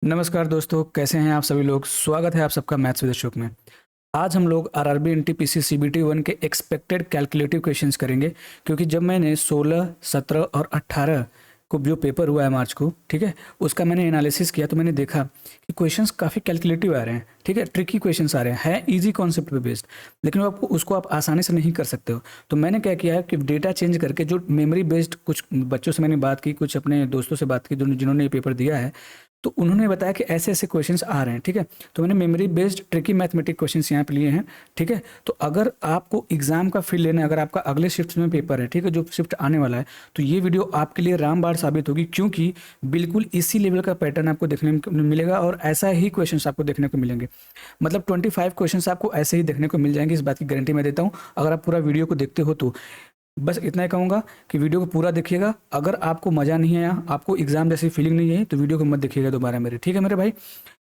नमस्कार दोस्तों, कैसे हैं आप सभी लोग। स्वागत है आप सबका मैथ्स विद अशोक में। आज हम लोग आरआरबी एनटीपीसी सीबीटी 1 के एक्सपेक्टेड कैलकुलेटिव क्वेश्चंस करेंगे, क्योंकि जब मैंने 16, 17 और 18 को जो पेपर हुआ है मार्च को, ठीक है, उसका मैंने एनालिसिस किया तो मैंने देखा कि क्वेश्चंस काफ़ी कैलकुलेटिव आ रहे हैं, ठीक है, ट्रिकी क्वेश्चंस आ रहे हैं इजी कॉन्सेप्ट पे बेस्ड, लेकिन आपको उसको आप आसानी से नहीं कर सकते हो। तो मैंने क्या किया है कि डेटा चेंज करके जो मेमोरी बेस्ड, कुछ बच्चों से मैंने बात की, कुछ अपने दोस्तों से बात की जिन्होंने ये पेपर दिया है, तो उन्होंने बताया कि ऐसे ऐसे क्वेश्चंस आ रहे हैं, ठीक है। तो मैंने memory based tricky mathematic questions यहाँ पे लिए हैं, ठीक है। तो अगर आपको एग्जाम का फील लेना है, अगर आपका अगले शिफ्ट में पेपर है, ठीक है, जो शिफ्ट आने वाला है, तो ये वीडियो आपके लिए रामबाण साबित होगी, क्योंकि बिल्कुल इसी लेवल का पैटर्न आपको देखने को मिलेगा और ऐसा ही क्वेश्चंस आपको देखने को मिलेंगे। मतलब 25 क्वेश्चंस आपको ऐसे ही देखने को मिल जाएंगे, इस बात की गारंटी मैं देता हूँ अगर आप पूरा वीडियो को देखते हो तो। बस इतना ही कहूँगा कि वीडियो को पूरा देखिएगा। अगर आपको मज़ा नहीं आया, आपको एग्जाम जैसी फीलिंग नहीं है, तो वीडियो को मत देखिएगा दोबारा मेरे, ठीक है मेरे भाई।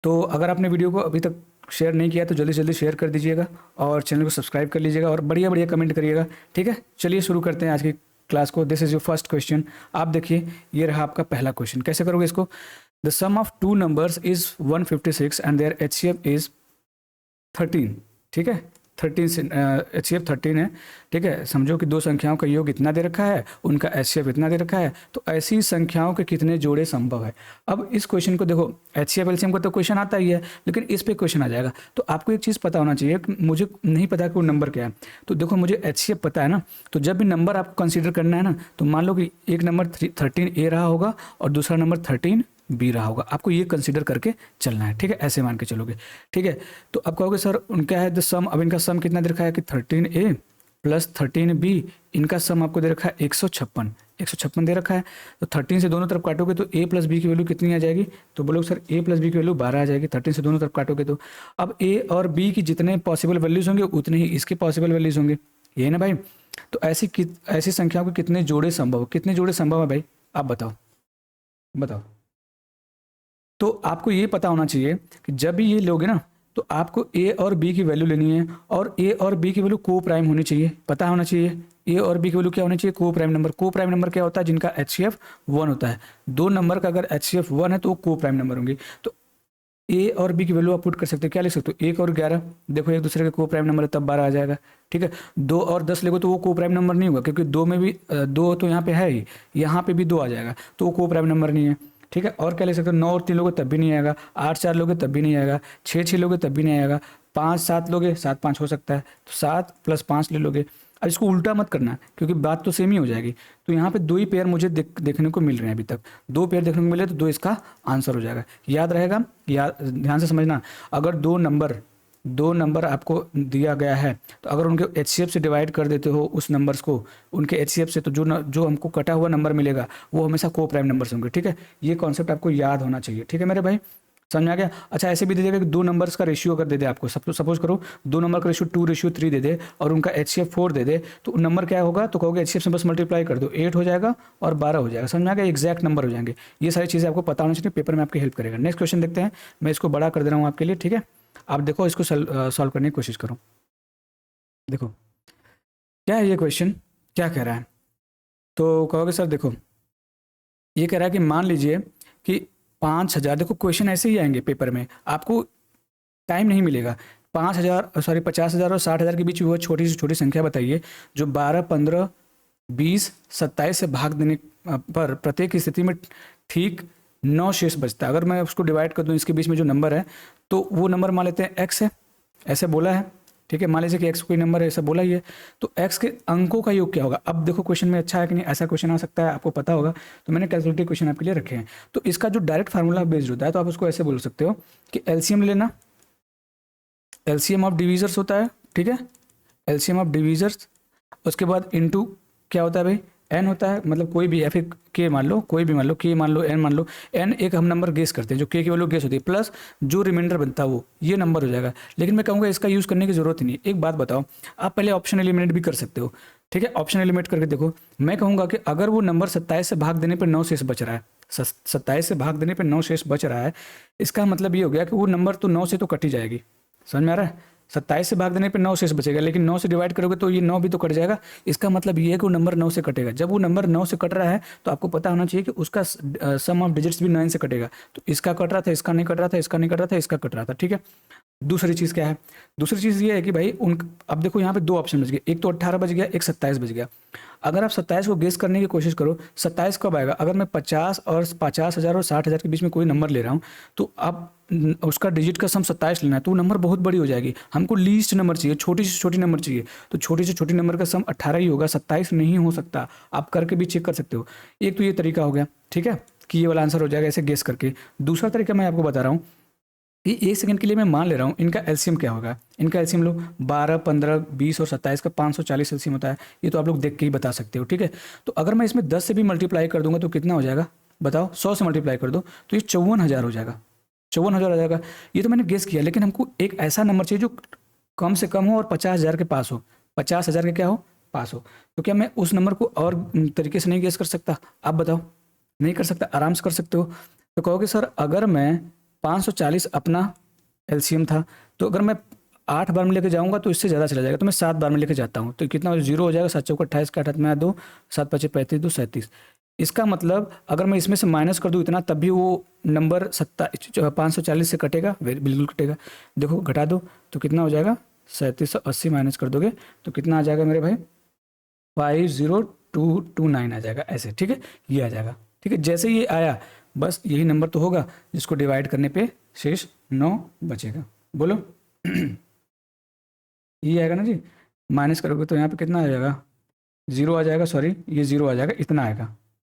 तो अगर आपने वीडियो को अभी तक शेयर नहीं किया तो जल्दी से जल्दी शेयर कर दीजिएगा और चैनल को सब्सक्राइब कर लीजिएगा और बढ़िया बढ़िया कमेंट करिएगा, ठीक है। चलिए शुरू करते हैं आज की क्लास को। This is your first question. आप देखिए, ये रहा आपका पहला क्वेश्चन। कैसे करोगे इसको? The sum of two numbers is 156 and their HCF is 13, ठीक है। 13 से एचसीएफ 13 है, ठीक है। समझो कि दो संख्याओं का योग इतना दे रखा है, उनका एचसीएफ इतना दे रखा है, तो ऐसी संख्याओं के कितने जोड़े संभव है। अब इस क्वेश्चन को देखो, एचसीएफ एलसीएम का तो क्वेश्चन आता ही है, लेकिन इस पे क्वेश्चन आ जाएगा। तो आपको एक चीज़ पता होना चाहिए कि मुझे नहीं पता कि वो नंबर क्या है। तो देखो, मुझे एचसीएफ पता है ना, तो जब भी नंबर आपको कंसिडर करना है ना, तो मान लो कि एक नंबर 13A रहा होगा और दूसरा नंबर 13B रहा होगा। आपको ये कंसिडर करके चलना है, ठीक है, ऐसे मान के चलोगे, ठीक है। तो अब कहोगे सर उनका है द सम, अब इनका सम कितना दे रखा है कि 13A प्लस 13B, इनका सम आपको दे रखा है 156 दे रखा है। तो 13 से दोनों तरफ काटोगे तो A प्लस बी की वैल्यू कितनी आ जाएगी? तो बोलोगे सर A प्लस बी की वैल्यू 12 आ जाएगी, 13 से दोनों तरफ काटोगे तो। अब A और B की जितने पॉसिबल वैल्यूज होंगे उतने ही इसके पॉसिबल वैल्यूज होंगे, ये है ना भाई। तो ऐसी संख्याओं के कितने जोड़े संभव, कितने जोड़े संभव है भाई? आप बताओ बताओ। तो आपको ये पता होना चाहिए कि जब भी ये लोगे ना, तो आपको ए और बी की वैल्यू लेनी है और ए और बी की वैल्यू को प्राइम होनी चाहिए, पता होना चाहिए। ए और बी की वैल्यू क्या होनी चाहिए? को प्राइम नंबर। को प्राइम नंबर क्या होता है? जिनका एचसीएफ 1 होता है। दो नंबर का अगर एचसीएफ 1 है तो वो को प्राइम नंबर होंगे। तो ए और बी की वैल्यू आप पुट कर सकते हो, क्या लिख सकते हो? 1 और 11, देखो एक दूसरे के को प्राइम नंबर है, तब 12 आ जाएगा, ठीक है। 2 और 10 लेगो तो वो को प्राइम नंबर नहीं होगा, क्योंकि दो में भी दो तो यहाँ पे है ही, यहाँ पे भी 2 आ जाएगा, तो वो को प्राइम नंबर नहीं है, ठीक है। और क्या ले सकते हो? 9 और 3 लोगे तब भी नहीं आएगा, 8 4 लोगे तब भी नहीं आएगा, 6 6 लोगे तब भी नहीं आएगा, 5 7 लोगे, 7 5 हो सकता है, तो 7 प्लस 5 ले लोगे। अब इसको उल्टा मत करना, क्योंकि बात तो सेम ही हो जाएगी। तो यहाँ पे दो ही पेयर मुझे देखने को मिल रहे हैं, अभी तक दो पेयर देखने को मिले, तो दो इसका आंसर हो जाएगा। याद रहेगा, याद ध्यान से समझना। अगर दो नंबर आपको दिया गया है, तो अगर उनके एचसीएफ से डिवाइड कर देते हो उस नंबर्स को, उनके एचसीएफ से, तो जो हमको कटा हुआ नंबर मिलेगा वो हमेशा को प्राइम नंबर्स होंगे, ठीक है। ये कॉन्सेप्ट आपको याद होना चाहिए, ठीक है मेरे भाई, समझ में आ गया? अच्छा, ऐसे भी दे देगा कि दो नंबर्स का रेशियो अगर दे दे आपको, सपोज करो दो नंबर का रेशियो 2:3 दे दे और उनका एचसीएफ 4 दे दे, तो नंबर क्या होगा? तो कहोगे एचसीएफ से बस मल्टीप्लाई कर दो, 8 हो जाएगा और 12 हो जाएगा, समझ में आ गया? एग्जैक्ट नंबर हो जाएंगे। ये सारी चीज़ें आपको पता होना चाहिए, पेपर में आपकी हेल्प करेगा। नेक्स्ट क्वेश्चन देखते हैं, मैं इसको बड़ा कर दे रहा हूँ आपके लिए, ठीक है। आप देखो, इसको सॉल्व करने की कोशिश करो। देखो क्या है ये क्वेश्चन, क्या कह रहा है? तो कहोगे सर देखो, ये कह रहा है कि मान लीजिए कि 5,000, देखो क्वेश्चन ऐसे ही आएंगे पेपर में, आपको टाइम नहीं मिलेगा। 50,000 और 60,000 के बीच वो छोटी से छोटी संख्या बताइए जो 12, 15, 20, 27 से भाग देने पर प्रत्येक स्थिति में ठीक 9 शेष बचता है। अगर मैं उसको डिवाइड कर दूं, इसके बीच में जो नंबर है, तो वो नंबर मान लेते हैं एक्स है, ऐसे बोला है, ठीक है। मान लीजिए कि एक्स कोई नंबर है, ऐसा बोला ही है, तो एक्स के अंकों का योग क्या होगा? अब देखो क्वेश्चन में अच्छा है कि नहीं, ऐसा क्वेश्चन आ सकता है, आपको पता होगा, तो मैंने कैलकुलेटिव क्वेश्चन आपके लिए रखे हैं। तो इसका जो डायरेक्ट फार्मूला बेस्ड होता है, तो आप उसको ऐसे बोल सकते हो कि एलसीएम लेना, एलसीएम ऑफ डिवीजर्स होता है, ठीक है, एलसीएम ऑफ डिवीजर्स। उसके बाद इनटू क्या होता है भाई? एन होता है, मतलब कोई भी, या फिर के मान लो, कोई भी मान लो, के मान लो, एन मान लो। एन एक हम नंबर गेस करते हैं, जो के की वैल्यू गेस होती है, प्लस जो रिमाइंडर बनता है वो, ये नंबर हो जाएगा। लेकिन मैं कहूँगा इसका यूज़ करने की जरूरत ही नहीं। एक बात बताओ, आप पहले ऑप्शन एलिमिनेट भी कर सकते हो, ठीक है। ऑप्शन एलिमिनेट करके देखो, मैं कहूँगा कि अगर वो नंबर 27 से भाग देने पर 9 शेष बच रहा है, 27 से भाग देने पर 9 शेष बच रहा है, इसका मतलब ये हो गया कि वो नंबर तो 9 से तो कट ही जाएगी, समझ में आ रहा है? 27 से भाग देने पे 9 शेष बचेगा, लेकिन 9 से डिवाइड करोगे तो ये 9 भी तो कट जाएगा। इसका मतलब ये है कि वो नंबर 9 से कटेगा। जब वो नंबर 9 से कट रहा है तो आपको पता होना चाहिए कि उसका सम ऑफ डिजिट्स भी 9 से कटेगा। तो इसका कट रहा था, इसका नहीं कट रहा था, इसका नहीं कट रहा था, इसका कट रहा था, ठीक है। दूसरी चीज़ क्या है? दूसरी चीज़ ये है कि भाई अब देखो यहाँ पे दो ऑप्शन बच गए, एक तो 18 बच गया, एक 27 बच गया। अगर आप 27 को गेस करने की कोशिश करो, 27 कब आएगा? अगर मैं 50,000 और 60,000 के बीच में कोई नंबर ले रहा हूँ, तो अब उसका डिजिट का सम 27 लेना है, तो वो नंबर बहुत बड़ी हो जाएगी। हमको लीस्ट नंबर चाहिए, छोटी से छोटी नंबर चाहिए, तो छोटी से छोटी नंबर का सम 18 ही होगा, 27 नहीं हो सकता। आप करके भी चेक कर सकते हो। एक तो ये तरीका हो गया, ठीक है, कि ये वाला आंसर हो जाएगा ऐसे गेस करके। दूसरा तरीका मैं आपको बता रहा हूँ कि एक सेकंड के लिए मैं मान ले रहा हूँ इनका एलसीएम क्या होगा। इनका एलसीएम लो, 12, 15, 20 और 27 का 540 एलसीएम होता है। ये तो आप लोग देख के ही बता सकते हो, ठीक है। तो अगर मैं इसमें 10 से भी मल्टीप्लाई कर दूंगा तो कितना हो जाएगा बताओ? 100 से मल्टीप्लाई कर दो तो ये 54,000 हो जाएगा। 54,000 हो जाएगा। ये तो मैंने गेस किया, लेकिन हमको एक ऐसा नंबर चाहिए जो कम से कम हो और 50,000 के पास हो। 50,000 के क्या हो? पास हो। तो क्या मैं उस नंबर को और तरीके से नहीं गेस कर सकता? आप बताओ। नहीं कर सकता? आराम से कर सकते हो। तो कहोगे सर अगर मैं 540 अपना एलसीएम था, तो अगर मैं 8 बार में लेके जाऊंगा तो इससे ज़्यादा चला जाएगा, तो मैं 7 बार में लेके जाता हूँ, तो कितना जीरो हो जाएगा? 7 चौका 28 का 28 में 2, 7 पचे 35, 2 37। इसका मतलब अगर मैं इसमें से माइनस कर दूँ इतना, तब भी वो नंबर 540 से कटेगा, बिल्कुल कटेगा। देखो घटा दो तो कितना हो जाएगा? 3780 माइनस कर दोगे तो कितना आ जाएगा मेरे भाई? 50229 आ जाएगा ऐसे, ठीक है। ये आ जाएगा, ठीक है। जैसे ये आया, बस यही नंबर तो होगा जिसको डिवाइड करने पे शेष 9 बचेगा। बोलो ये आएगा ना जी। माइनस करोगे तो यहाँ पे कितना आ जाएगा? 0 आ जाएगा, सॉरी ये 0 आ जाएगा, इतना आएगा,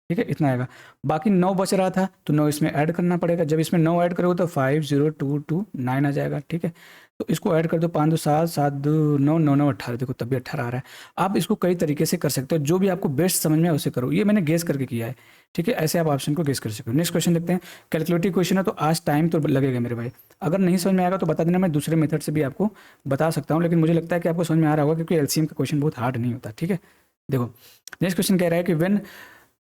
ठीक है, इतना आएगा। बाकी 9 बच रहा था तो 9 इसमें ऐड करना पड़ेगा। जब इसमें 9 ऐड करोगे तो 50229 आ जाएगा, ठीक है। तो इसको ऐड कर दो, 5 2 7 7 2 9 9 9 18, देखो तब भी 18 आ रहा है। आप इसको कई तरीके से कर सकते हो, जो भी आपको बेस्ट समझ में आए उसे करो। ये मैंने गेस करके किया है, ठीक है। ऐसे आप ऑप्शन को गेस कर सकते हो। नेक्स्ट क्वेश्चन देखते हैं। कैलकुलेटिव क्वेश्चन है तो आज टाइम तो लगेगा मेरे भाई। अगर नहीं समझ में आएगा तो बता देना, मैं दूसरे मेथड से भी आपको बता सकता हूँ, लेकिन मुझे लगता है कि आपको समझ में आ रहा होगा क्योंकि एलसीएम का क्वेश्चन बहुत हार्ड नहीं होता, ठीक है। देखो नेक्स्ट क्वेश्चन कह रहा है कि व्हेन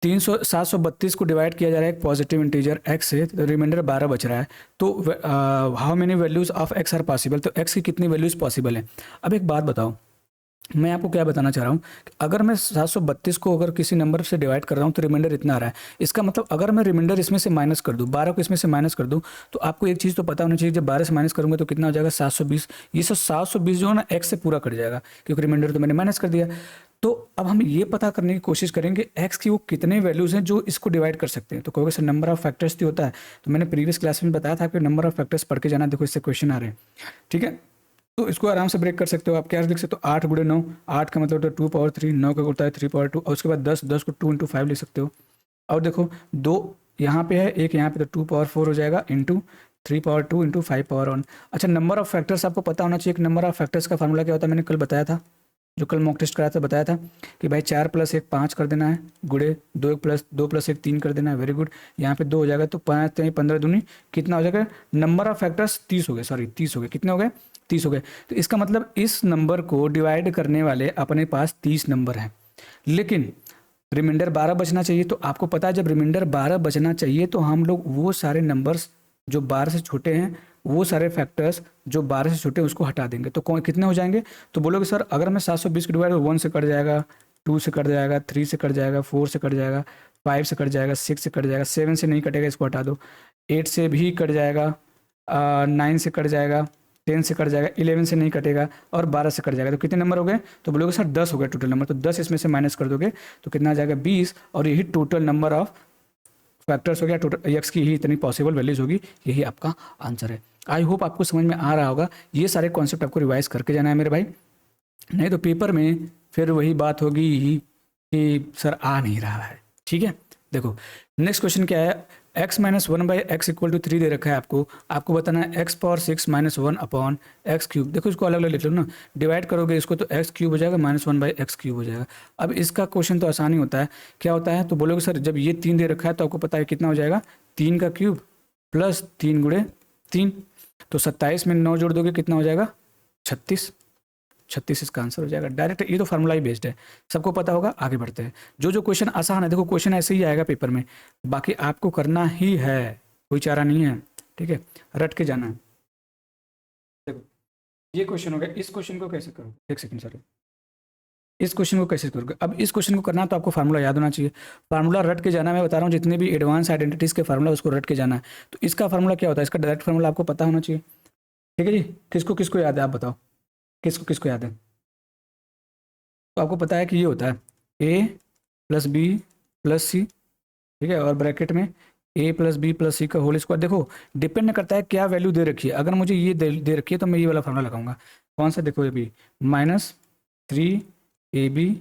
732 को डिवाइड किया जा रहा है एक पॉजिटिव इंटीजर x से, तो रिमाइंडर 12 बच रहा है, तो how many values of x are possible? तो x की कितनी वैल्यूज पॉसिबल है? अब एक बात बताओ, मैं आपको क्या बताना चाह रहा हूँ कि अगर मैं 732 को अगर किसी नंबर से डिवाइड कर रहा हूँ तो रिमाइंडर इतना आ रहा है। इसका मतलब अगर मैं रिमाइंडर इसमें से माइनस कर दूँ, 12 को इसमें से माइनस कर दूँ, तो आपको एक चीज़ तो पता होनी चाहिए, जब 12 से माइनस करूँगा तो कितना हो जाएगा? 720। ये सब 720 जो है ना x से पूरा कट जाएगा, क्योंकि रिमाइंडर तो मैंने माइनस कर दिया। तो अब हम ये पता करने की कोशिश करेंगे x की वो कितने वैल्यूज़ हैं जो इसको डिवाइड कर सकते हैं। तो कहोगे सर नंबर ऑफ फैक्टर्स भी होता है, तो मैंने प्रीवियस क्लास में बताया था कि नंबर ऑफ फैक्टर्स पढ़ के जाना। देखो इससे क्वेश्चन आ रहे हैं, ठीक है। तो इसको आराम से ब्रेक कर सकते हो। आप क्या लिख सकते हो? 8 गुणे 9, 8 का मतलब होता है 2 पावर 3, 9 का होता है 3 पावर 2, और उसके बाद 10, 10 को 2 इंटू 5 लिख सकते हो। और देखो 2 यहाँ पे है, एक यहाँ पे, तो 2 पावर 4 हो जाएगा इंटू 3 पावर 2 इंटू 5 पावर 1। अच्छा, नंबर ऑफ फैक्टर्स आपको पता होना चाहिए कि नंबर ऑफ फैक्टर्स का फार्मूला क्या होता है। मैंने कल बताया था, जो कल मॉक टेस्ट कराया था, बताया था कि भाई 4 + 1 5 कर देना है, गुड़े 2 + 1 3 कर देना है। Very good. यहाँ पे 2 हो जाएगा तो 5 3 15 दूनी कितना हो जाएगा? नंबर ऑफ फैक्टर्स 30 हो गए, सॉरी 30 हो गए। कितने हो गए? 30 हो गए। तो इसका मतलब इस नंबर को डिवाइड करने वाले अपने पास 30 नंबर हैं, लेकिन रिमाइंडर 12 बचना चाहिए। तो आपको पता है जब रिमाइंडर 12 बचना चाहिए तो हम लोग वो सारे नंबर्स जो 12 से छोटे हैं, वो सारे फैक्टर्स जो 12 से छोटे हैं उसको हटा देंगे, तो कौन कितने हो जाएंगे? तो बोलोगे सर अगर मैं 720 को डिवाइड 1 से कट जाएगा, 2 से कट जाएगा, 3 से कट जाएगा, 4 से कट जाएगा, 5 से कट जाएगा, 6 से कट जाएगा, 7 से नहीं कटेगा, इसको हटा दो, 8 से भी कट जाएगा, 9 से कट जाएगा, 10 से कट जाएगा, 11 से नहीं कटेगा, और 12 से कट जाएगा। तो कितने नंबर हो गए? तो बोलोगे सर 10 हो गए टोटल नंबर। तो 10 इसमें से माइनस कर दोगे तो कितना आ जाएगा? 20। और यही टोटल नंबर ऑफ फैक्टर्स हो गया, टोटल एक्स की ही इतनी पॉसिबल वैल्यूज होगी। यही आपका आंसर है। आई होप आपको समझ में आ रहा होगा। ये सारे कॉन्सेप्ट आपको रिवाइज करके जाना है मेरे भाई, नहीं तो पेपर में फिर वही बात होगी कि सर आ नहीं रहा है, ठीक है। देखो नेक्स्ट क्वेश्चन क्या है? x - 1/x = 3 दे रखा है आपको बताना है x पावर 6 - 1/x³। देखो इसको अलग अलग लिख लो ना, डिवाइड करोगे इसको तो x³ हो जाएगा, -1/x³ हो जाएगा। अब इसका क्वेश्चन तो आसानी होता है, क्या होता है? तो बोलोगे सर जब ये 3 दे रखा है तो आपको पता है कितना हो जाएगा? 3 का क्यूब प्लस 3 गुणे 3, तो 27 में 9 जोड़ दोगे कितना हो जाएगा? 36। 36 इसका आंसर हो जाएगा डायरेक्ट। ये तो फार्मूला ही बेस्ड है, सबको पता होगा। आगे बढ़ते हैं। जो क्वेश्चन आसान है, देखो क्वेश्चन ऐसे ही आएगा पेपर में, बाकी आपको करना ही है, कोई चारा नहीं है, ठीक है, रट के जाना है। देखो ये क्वेश्चन हो गया। इस क्वेश्चन को कैसे करोगे, एक सेकंड सर, इस क्वेश्चन को कैसे करोगे? अब इस क्वेश्चन को करना तो आपको फार्मूला याद होना चाहिए। फार्मूला रट के जाना, मैं बता रहा हूँ जितने भी एडवांस आइडेंटिटीज के फार्मूला उसको रट के जाना है। तो इसका फार्मूला क्या होता है, इसका डायरेक्ट फार्मूला आपको पता होना चाहिए। ठीक है जी, किसको किसको याद है आप बताओ, किसको किसको याद है? तो आपको पता है कि ये होता है ए प्लस बी प्लस सी, ठीक है, और ब्रैकेट में ए प्लस बी प्लस सी का होल स्क्वायर। देखो डिपेंड करता है क्या वैल्यू दे रखी है। अगर मुझे ये दे रखी है तो मैं ये वाला फार्मूला लगाऊंगा। कौन सा? देखो ये भी -3ab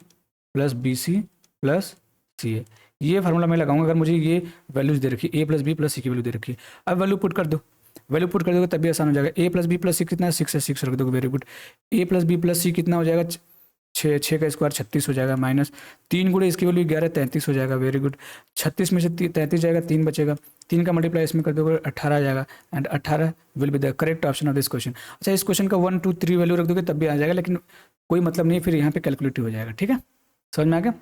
plus b c plus c है, ये फार्मूला मैं लगाऊंगा अगर मुझे ये वैल्यूज दे रखी है, ए प्लस बी प्लस सी की वैल्यू दे रखी है। अब वैल्यू पुट कर दो, वैल्यू पुट कर दोगे तब भी आसान हो जाएगा। ए प्लस बी प्लस सी कितना है, 6 है, 6 रख दोगे, वेरी गुड। ए प्लस बी प्लस सी कितना हो जाएगा, 6 का स्क्वायर 36 हो जाएगा, माइनस 3 गुणे इसकी वैल्यू 11, 33 हो जाएगा, वेरी गुड। 36 में से 33 जाएगा, 3 बचेगा, 3 का मल्टीप्लाई इसमें कर दोगे 18 आ जाएगा, and 18 will be the correct option of this question. अच्छा इस क्वेश्चन का 1 2 3 वैल्यू रख दोगे तब भी आ जाएगा, लेकिन कोई मतलब नहीं, फिर यहाँ पे कैलकुलेटिव हो जाएगा। ठीक है, समझ में आ गया?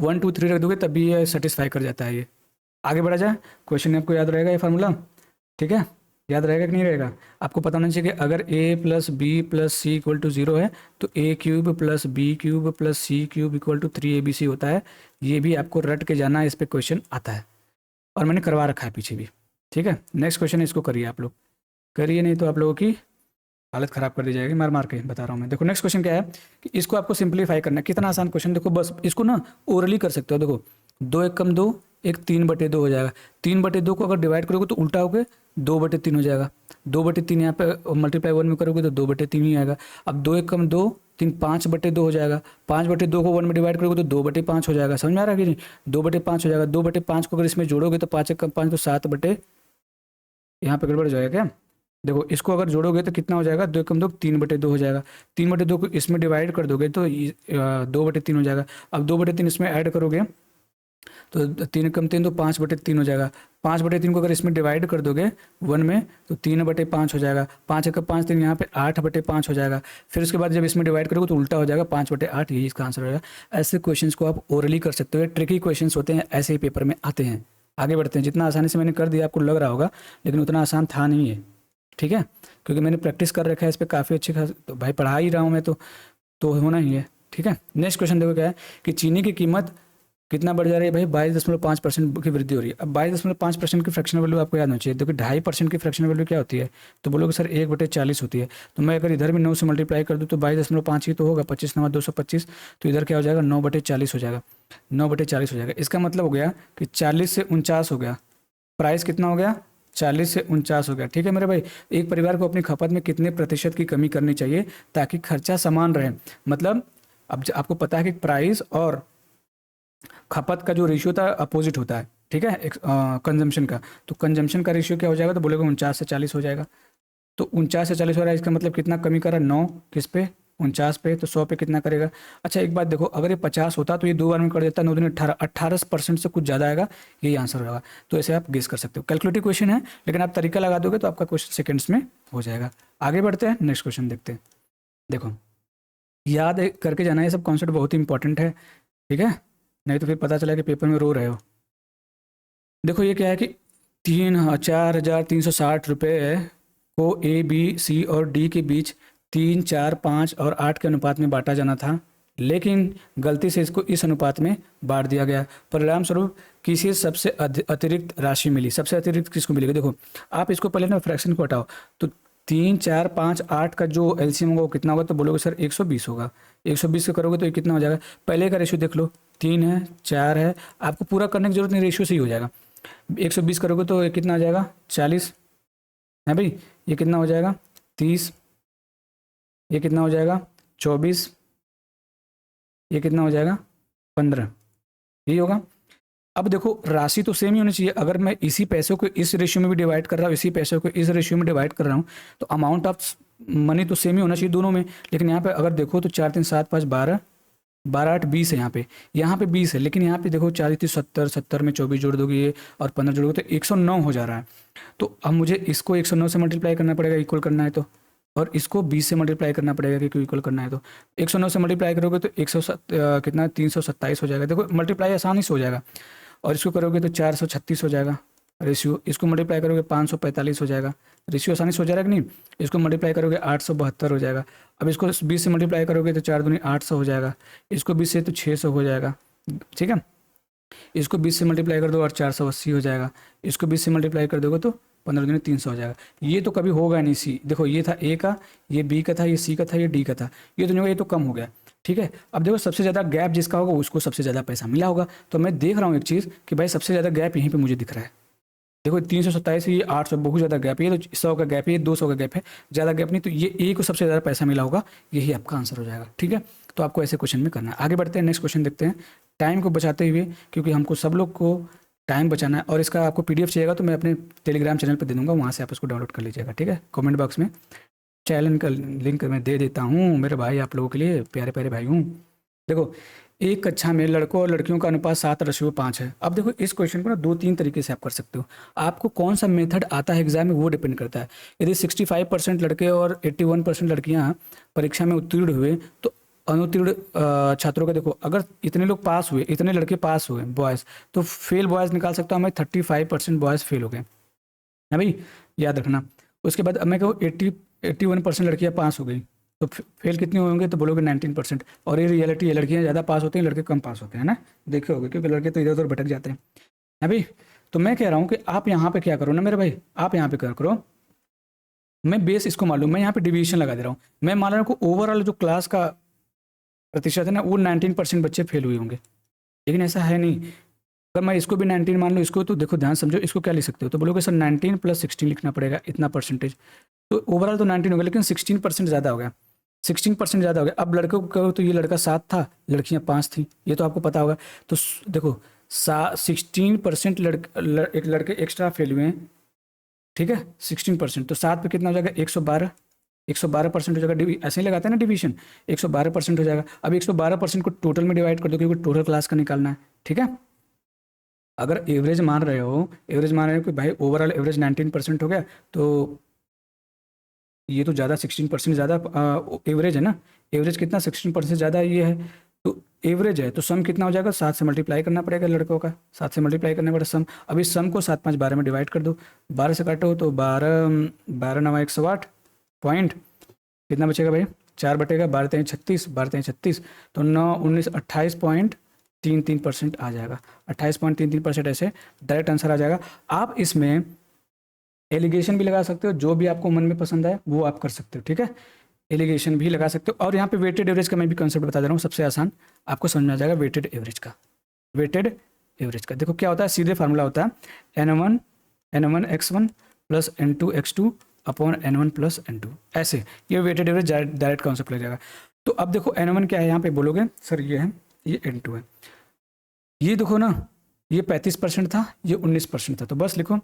1 2 3 रख दोगे तब भी ये सेटिस्फाई कर जाता है। ये आगे बढ़ा जाए, क्वेश्चन आपको याद रहेगा ये फार्मूला? ठीक है, याद रहेगा कि नहीं रहेगा? आपको पता होना चाहिए कि अगर a plus b plus c equal to 0 है तो a cube plus b cube plus c cube equal to 3abc होता है। ये भी आपको रट के जाना है, इस पर क्वेश्चन आता है और मैंने करवा रखा है पीछे भी। ठीक है, नेक्स्ट क्वेश्चन इसको करिए आप लोग, करिए नहीं तो आप लोगों की हालत खराब कर दी जाएगी, मार मार के बता रहा हूँ मैं। देखो नेक्स्ट क्वेश्चन क्या है कि इसको आपको सिंप्लीफाई करना है। कितना आसान क्वेश्चन, देखो बस इसको ना ओरली कर सकते हो। देखो 2 1 कम 2, एक 3/2 हो जाएगा। 3/2 को अगर डिवाइड करोगे तो उल्टा होकर 2/3 हो जाएगा। 2/3 यहाँ पे मल्टीप्लाई 1 में करोगे तो 2/3 ही आएगा। अब 2 1 कम 2, 3 5/2 हो जाएगा। 5/2 को 1 में डिवाइड करोगे तो 2/5 हो जाएगा। समझ में आ रहा है कि नहीं? 2/5 हो जाएगा। 2/5 को अगर इसमें जोड़ोगे तो 5 1 कम 5 तो 7 यहाँ पे गड़बड़ हो जाएगा क्या? देखो इसको अगर जोड़ोगे तो कितना हो जाएगा, 2 कम 2 3/2 हो जाएगा। 3/2 को इसमें डिवाइड कर दोगे तो 2/3 हो जाएगा। अब 2/3 इसमें ऐड करोगे तो 3 कम 3 तो 5/3 हो जाएगा। 5/3 को अगर इसमें डिवाइड कर दोगे 1 में तो 3/5 हो जाएगा। 5 का 5 3 यहाँ पे 8/5 हो जाएगा। फिर उसके बाद जब इसमें डिवाइड करोगे तो उल्टा हो जाएगा 5/8, यही इसका आंसर होगा। ऐसे क्वेश्चन को आप ओरली कर सकते हो, ट्रिकी क्वेश्चन होते हैं, ऐसे ही पेपर में आते हैं। आगे बढ़ते हैं। जितना आसानी से मैंने कर दिया आपको लग रहा होगा, लेकिन उतना आसान था नहीं है। ठीक है, क्योंकि मैंने प्रैक्टिस कर रखा है इस पर काफ़ी अच्छे खास, तो भाई पढ़ा ही रहा हूँ मैं तो होना ही है। ठीक है, नेक्स्ट क्वेश्चन देखो क्या है कि चीनी की कीमत कितना बढ़ जा रही है भाई, 22.5% की वृद्धि हो रही है। अब 22.5% की फ्रैक्शनल वैल्यू आपको याद होनी चाहिए। देखो 2.5% की फ्रैक्शनल वैल्यू क्या होती है, तो बोलोगे सर 1/40 होती है। तो मैं अगर इधर भी 9 से मल्टीप्लाई कर दूँ तो 22.5 ही तो होगा, 25 9 225, तो इधर क्या हो जाएगा 9/40 हो जाएगा। 9/40 हो जाएगा। इसका मतलब हो गया कि 40 से 49 हो गया। प्राइस कितना हो गया, 40 से 49 हो गया। ठीक है मेरे भाई, एक परिवार को अपनी खपत में कितने प्रतिशत की कमी करनी चाहिए ताकि खर्चा समान रहे? मतलब अब आपको पता है कि प्राइस और खपत का जो रेशियो था अपोजिट होता है। ठीक है, कंजम्पशन का, तो कंजम्पशन का रेशियो क्या हो जाएगा, तो बोलेगा 49 से 40 हो जाएगा। तो 49 से 40 हो रहा है, इसका मतलब कितना कमी कर रहा है, 9 किस पे, 49 पे, तो 100 पे कितना करेगा? अच्छा एक बात देखो, अगर ये 50 होता तो ये 2 बार में कर देता, 9 दूनी 18, 18% से कुछ ज़्यादा आएगा, यही आंसर होगा। तो ऐसे आप गेस कर सकते हो। कैलकुलेटिव क्वेश्चन है, लेकिन आप तरीका लगा दोगे तो आपका क्वेश्चन सेकंड्स में हो जाएगा। आगे बढ़ते हैं, नेक्स्ट क्वेश्चन देखते हैं। देखो याद करके जाना, ये सब कॉन्सेप्ट बहुत ही इंपॉर्टेंट है। ठीक है, नहीं तो फिर पता चला कि पेपर में रो रहे हो। देखो ये क्या है कि 4,360 रुपये को ए बी सी और डी के बीच 3 4 5 और 8 के अनुपात में बांटा जाना था, लेकिन गलती से इसको इस अनुपात में बांट दिया गया। परिणाम स्वरूप किसी सबसे अतिरिक्त राशि मिली। सबसे अतिरिक्त किसको मिलेगी? देखो आप इसको पहले ना फ्रैक्शन को हटाओ, तो 3 4 5 8 का जो एलसीएम होगा वो कितना होगा, तो बोलोगे सर 120 होगा। 120 से करोगे तो ये कितना हो जाएगा? पहले का रेशियो देख लो, 3 है 4 है, आपको पूरा करने की जरूरत नहीं, रेशियो से ही हो जाएगा। 120 करोगे तो ये कितना आ जाएगा, 40 है भाई। ये कितना हो जाएगा, 30। ये कितना हो जाएगा, 24। ये कितना हो जाएगा, 15। यही होगा। अब देखो राशि तो सेम ही होनी चाहिए। अगर मैं इसी पैसों को इस रेशियो में भी डिवाइड कर रहा हूँ, इसी पैसों को इस रेशियो में डिवाइड कर रहा हूँ, तो अमाउंट ऑफ मनी तो सेम ही होना चाहिए दोनों में। लेकिन यहाँ पे अगर देखो तो 4 3 7 5 12, 12 8 20 है। यहाँ पे 20 है, लेकिन यहाँ पे देखो 40 30 70, 70 में 24 जोड़ दोगे ये और 15 जोड़ोगे तो 109 हो जा रहा है। तो अब मुझे इसको 109 से मल्टीप्लाई करना पड़ेगा, इक्वल करना है तो, और इसको 20 से मल्टीप्लाई करना पड़ेगा क्योंकि इक्वल करना है। तो 109 से मल्टीप्लाई करोगे तो 327 हो जाएगा। देखो मल्टीप्लाई आसानी से हो जाएगा। और इसको करोगे तो 436 हो जाएगा। रेशियो, इसको मल्टीप्लाई करोगे 545 हो जाएगा। रेशियो आसानी से हो जाएगा कि नहीं। इसको मल्टीप्लाई करोगे 872 हो जाएगा। अब इसको 20 से मल्टीप्लाई करोगे तो 4 दूनी 800 हो जाएगा। इसको 20 से तो 600 हो जाएगा, ठीक है। इसको 20 से मल्टीप्लाई कर दो और 480 हो जाएगा। इसको 20 से मल्टीप्लाई कर दोगे तो 15 दूनी 300 हो जाएगा। ये तो कभी होगा नहीं सी, देखो ये था ए का, ये बी का था, ये सी का था, ये डी का था, ये तो नहीं होगा, ये तो कम हो गया, ठीक है। अब देखो सबसे ज़्यादा गैप जिसका होगा उसको सबसे ज़्यादा पैसा मिला होगा। तो मैं देख रहा हूँ एक चीज़ कि भाई सबसे ज़्यादा गैप यहीं पे मुझे दिख रहा है। देखो 327 ये 800, बहुत ज़्यादा गैप है। ये तो 100 का गैप है, ये 200 का गैप है, ज़्यादा गैप नहीं। तो ये ए को सबसे ज़्यादा पैसा मिला होगा, यही आपका आंसर हो जाएगा, ठीक है। तो आपको ऐसे क्वेश्चन में करना है। आगे बढ़ते हैं, नेक्स्ट क्वेश्चन देखते हैं। टाइम को बचाते हुए, क्योंकि हमको सब लोग को टाइम बचाना है, और इसका आपको पीडीएफ चाहिएगा तो मैं अपने टेलीग्राम चैनल पर दे दूंगा, वहाँ से आप उसको डाउनलोड कर लीजिएगा, ठीक है। कमेंट बॉक्स में चैनल का लिंक मैं दे देता हूँ मेरे भाई, आप लोगों के लिए प्यारे प्यारे भाई हूँ। देखो एक कक्षा में लड़कों और लड़कियों का अनुपात 7:5 है। अब देखो इस क्वेश्चन को ना 2-3 तरीके से आप कर सकते हो। आपको कौन सा मेथड आता है एग्जाम में वो डिपेंड करता है। यदि 65% लड़के और 81% लड़कियां परीक्षा में उत्तीर्ण हुए तो अनुत्तीर्ण छात्रों का देखो, अगर इतने लोग पास हुए, इतने लड़के पास हुए बॉयज़, तो फेल बॉयज़ निकाल सकता हूँ मैं, 35% बॉयज़ फेल हो गए, है भाई, याद रखना। उसके बाद अब मैं कहूँ 81% लड़कियाँ पास हो गई, तो फेल कितने होंगे, तो बोलोगे 19%। और ये रियलिटी है, लड़कियाँ ज़्यादा पास होती हैं, लड़के कम पास होते हैं ना, देखे होगे, क्योंकि लड़के तो इधर उधर भटक जाते हैं, है भाई। तो मैं कह रहा हूँ कि आप यहाँ पे क्या करो ना मेरे भाई, आप यहाँ पे क्या करो, मैं बेस इसको मान लूँ, मैं यहाँ पे डिवीजन लगा दे रहा हूँ। मैं मान रहा हूँ कि ओवरऑल जो क्लास का प्रतिशत है ना, वो 19% बच्चे फेल हुए होंगे, लेकिन ऐसा है नहीं। अगर मैं इसको भी 19 मान लूँ, इसको, तो देखो ध्यान समझो, इसको क्या लिख सकते हो, तो बोलोगे सर 19 + 16 लिखना पड़ेगा, इतना परसेंटेज। तो ओवरऑल तो 19 हो गया, लेकिन 16% ज़्यादा हो गया, 16% ज़्यादा हो गया। अब लड़कों को कहो तो ये लड़का 7 था, लड़कियां 5 थी, ये तो आपको पता होगा। तो देखो 16% एक लड़के एक्स्ट्रा फेल हुए हैं, ठीक है, 16%। तो 7 पे कितना हो जाएगा, 112, 112% हो जाएगा। ऐसे ही लगाते हैं ना डिवीजन, 112% हो जाएगा। अब 112% को टोटल में डिवाइड कर दो, क्योंकि टोटल क्लास का निकालना है, ठीक है। अगर एवरेज मान रहे हो, एवरेज मान रहे हो कि भाई ओवरऑल एवरेज 19% हो गया, तो ये तो ज़्यादा 16% ज़्यादा एवरेज है ना, एवरेज कितना 16% ज़्यादा ये है, तो एवरेज है, तो सम कितना हो जाएगा, 7 से मल्टीप्लाई करना पड़ेगा लड़कों का, 7 से मल्टीप्लाई करने पड़ेगा सम। अब इस सम को 7 5 12 में डिवाइड कर दो, 12 से काटो तो 12 9 108 पॉइंट, कितना बचेगा भाई, 4 बटेगा, 12 3 36, 12 3 36, तो 9 19 28.33% आ जाएगा, 28.33% ऐसे डायरेक्ट आंसर आ जाएगा। आप इसमें एलिगेशन भी लगा सकते हो, जो भी आपको मन में पसंद आए वो आप कर सकते हो, ठीक है। एलिगेशन भी लगा सकते हो। और यहाँ पे वेटेड एवरेज का मैं भी कंसेप्ट बता दे रहा हूँ, सबसे आसान आपको समझ में आ जाएगा वेटेड एवरेज का। वेटेड एवरेज का देखो क्या होता है, सीधे फार्मूला होता है n1 x1 + n2 x2 upon n1 + n2, ऐसे ये वेटेड एवरेज डायरेक्ट कॉन्सेप्ट लग जाएगा। तो अब देखो n1 क्या है, यहाँ पे बोलोगे सर ये है, ये n2 है। ये देखो ना, ये 35% था, ये 19% था, तो बस लिखो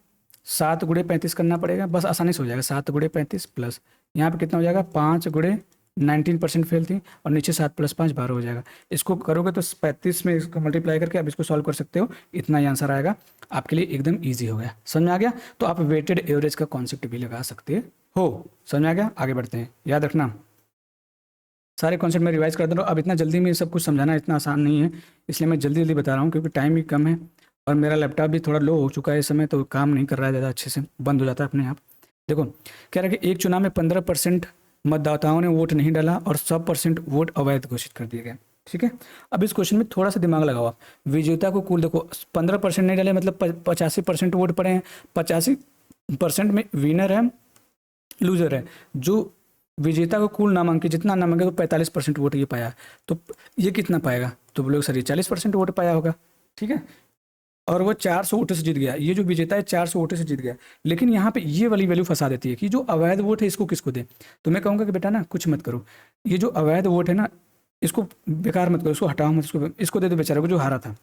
7 × 35 करना पड़ेगा, बस आसानी से हो जाएगा। 7 × 35 प्लस यहाँ पे कितना हो जाएगा, 5 × 19% फेल थी, और नीचे 7 + 5 12 हो जाएगा। इसको करोगे तो 35 में इसको मल्टीप्लाई करके आप इसको सॉल्व कर सकते हो, इतना ही आंसर आएगा, आपके लिए एकदम ईजी हो गया। समझ में आ गया। तो आप वेटेड एवरेज का कॉन्सेप्ट भी लगा सकते हो। समझ में आ गया। आगे बढ़ते हैं, याद रखना सारे कॉन्सेप्ट में रिवाइज कर दे रहा हूँ। अब इतना जल्दी में सब कुछ समझाना इतना आसान नहीं है, इसलिए मैं जल्दी जल्दी बता रहा हूँ, क्योंकि टाइम भी कम है और मेरा लैपटॉप भी थोड़ा लो हो चुका है इस समय, तो काम नहीं कर रहा है ज़्यादा अच्छे से, बंद हो जाता है अपने आप। देखो कह रहा है कि एक चुनाव में 15% मतदाताओं ने वोट नहीं डाला और 100% वोट अवैध घोषित कर दिए गए, ठीक है। अब इस क्वेश्चन में थोड़ा सा दिमाग लगाओ आप। विजेता को कुल देखो 15% नहीं डाले, मतलब 85% वोट पड़े हैं, 85% में विनर है लूजर है। जो विजेता को कुल नामांकित जितना नामांकित तो 45% वोट ये पाया, तो ये कितना पाएगा, तो बोलोगे सर ये 40% वोट पाया होगा, ठीक है। और वो 400 वोटों से जीत गया, ये जो विजेता है 400 वोटों से जीत गया। लेकिन यहाँ पे ये वाली वैल्यू फंसा देती है कि जो अवैध वोट है इसको किसको दे। तो मैं कहूँगा कि बेटा ना कुछ मत करो, ये जो अवैध वोट है ना इसको बेकार मत करो, इसको हटाओ मत, इसको दे दो बेचारे को जो हारा था,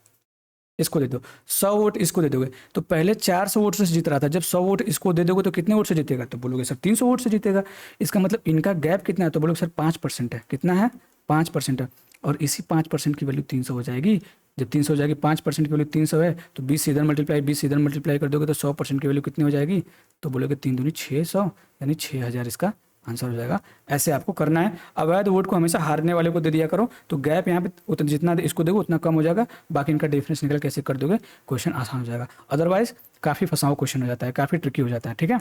इसको दे दो। 100 वोट इसको दे दोगे तो पहले 400 वोट से जीत रहा था, जब 100 वोट इसको दे दोगे तो कितने वोट से जीतेगा, तो बोलोगे सर 300 वोट से जीतेगा। इसका मतलब इनका गैप कितना है, तो बोलोगे सर 5% है। कितना है, 5% है। और इसी 5% की वैल्यू 300 हो जाएगी। जब 300 हो जाएगी, 5% की वैल्यू 300 है, तो 20 से इधर मल्टीप्लाई, 20 से इधर मल्टीप्लाई कर दोगे तो 100% की वैल्यू कितनी हो जाएगी, तो बोलोगे 3 दूनी 600, यानी 6000 इसका आंसर हो जाएगा। ऐसे आपको करना है। अवैध वोट को हमेशा हारने वाले को दे दिया करो, तो गैप यहाँ पे उतना जितना इसको दोगे उतना कम हो जाएगा, बाकी इनका डिफरेंस निकल कैसे कर दोगे, क्वेश्चन आसान हो जाएगा। अदरवाइज काफ़ी फंसाओ क्वेश्चन हो जाता है, काफ़ी ट्रिकी हो जाता है। ठीक है,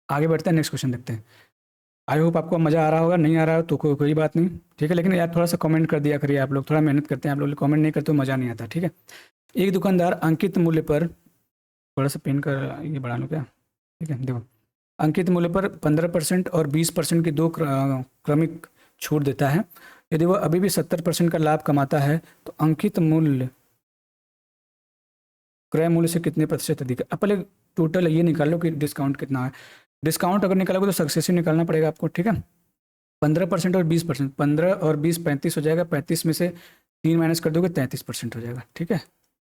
आगे बढ़ते हैं, नेक्स्ट क्वेश्चन देखते हैं। आई होप आपको मज़ा आ रहा होगा, नहीं आ रहा हो तो कोई बात नहीं, ठीक है, लेकिन यार थोड़ा सा कमेंट कर दिया करिए, आप लोग थोड़ा मेहनत करते हैं, आप लोग कमेंट नहीं करते तो मज़ा नहीं आता। ठीक है, एक दुकानदार अंकित मूल्य पर, थोड़ा सा पेन कर ये बढ़ा लूँ क्या, ठीक है, देखो अंकित मूल्य पर 15% और 20% की दो क्रमिक छूट देता है। यदि वह अभी भी 70% का लाभ कमाता है तो अंकित मूल्य क्रय मूल्य से कितने प्रतिशत अधिक है। अब पहले टोटल ये निकाल लो कि डिस्काउंट कितना है। डिस्काउंट अगर निकालोगे तो सक्सेसिव निकालना पड़ेगा आपको। ठीक है, 15% और 20%, 15 और 20 35 हो जाएगा, 35 में से 3 माइनस कर दोगे 33% हो जाएगा। ठीक है,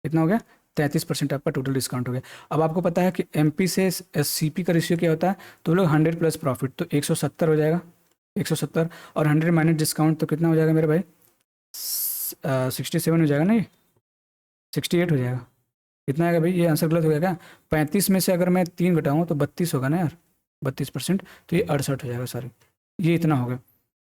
कितना हो गया, 33% आपका टोटल डिस्काउंट हो गया। अब आपको पता है कि एमपी से सीपी का रेशियो क्या होता है, तो लोग 100 प्लस प्रॉफिट तो 170 हो जाएगा, 170 और 100 माइनस डिस्काउंट तो कितना हो जाएगा मेरे भाई, 67 हो जाएगा ना, ये 68 हो जाएगा। कितना आएगा भाई, ये आंसर गलत हो गया क्या, 35 में से अगर मैं 3 घटाऊँ तो 32 होगा ना यार, 32%, तो ये 68 हो जाएगा, सॉरी ये इतना हो गया।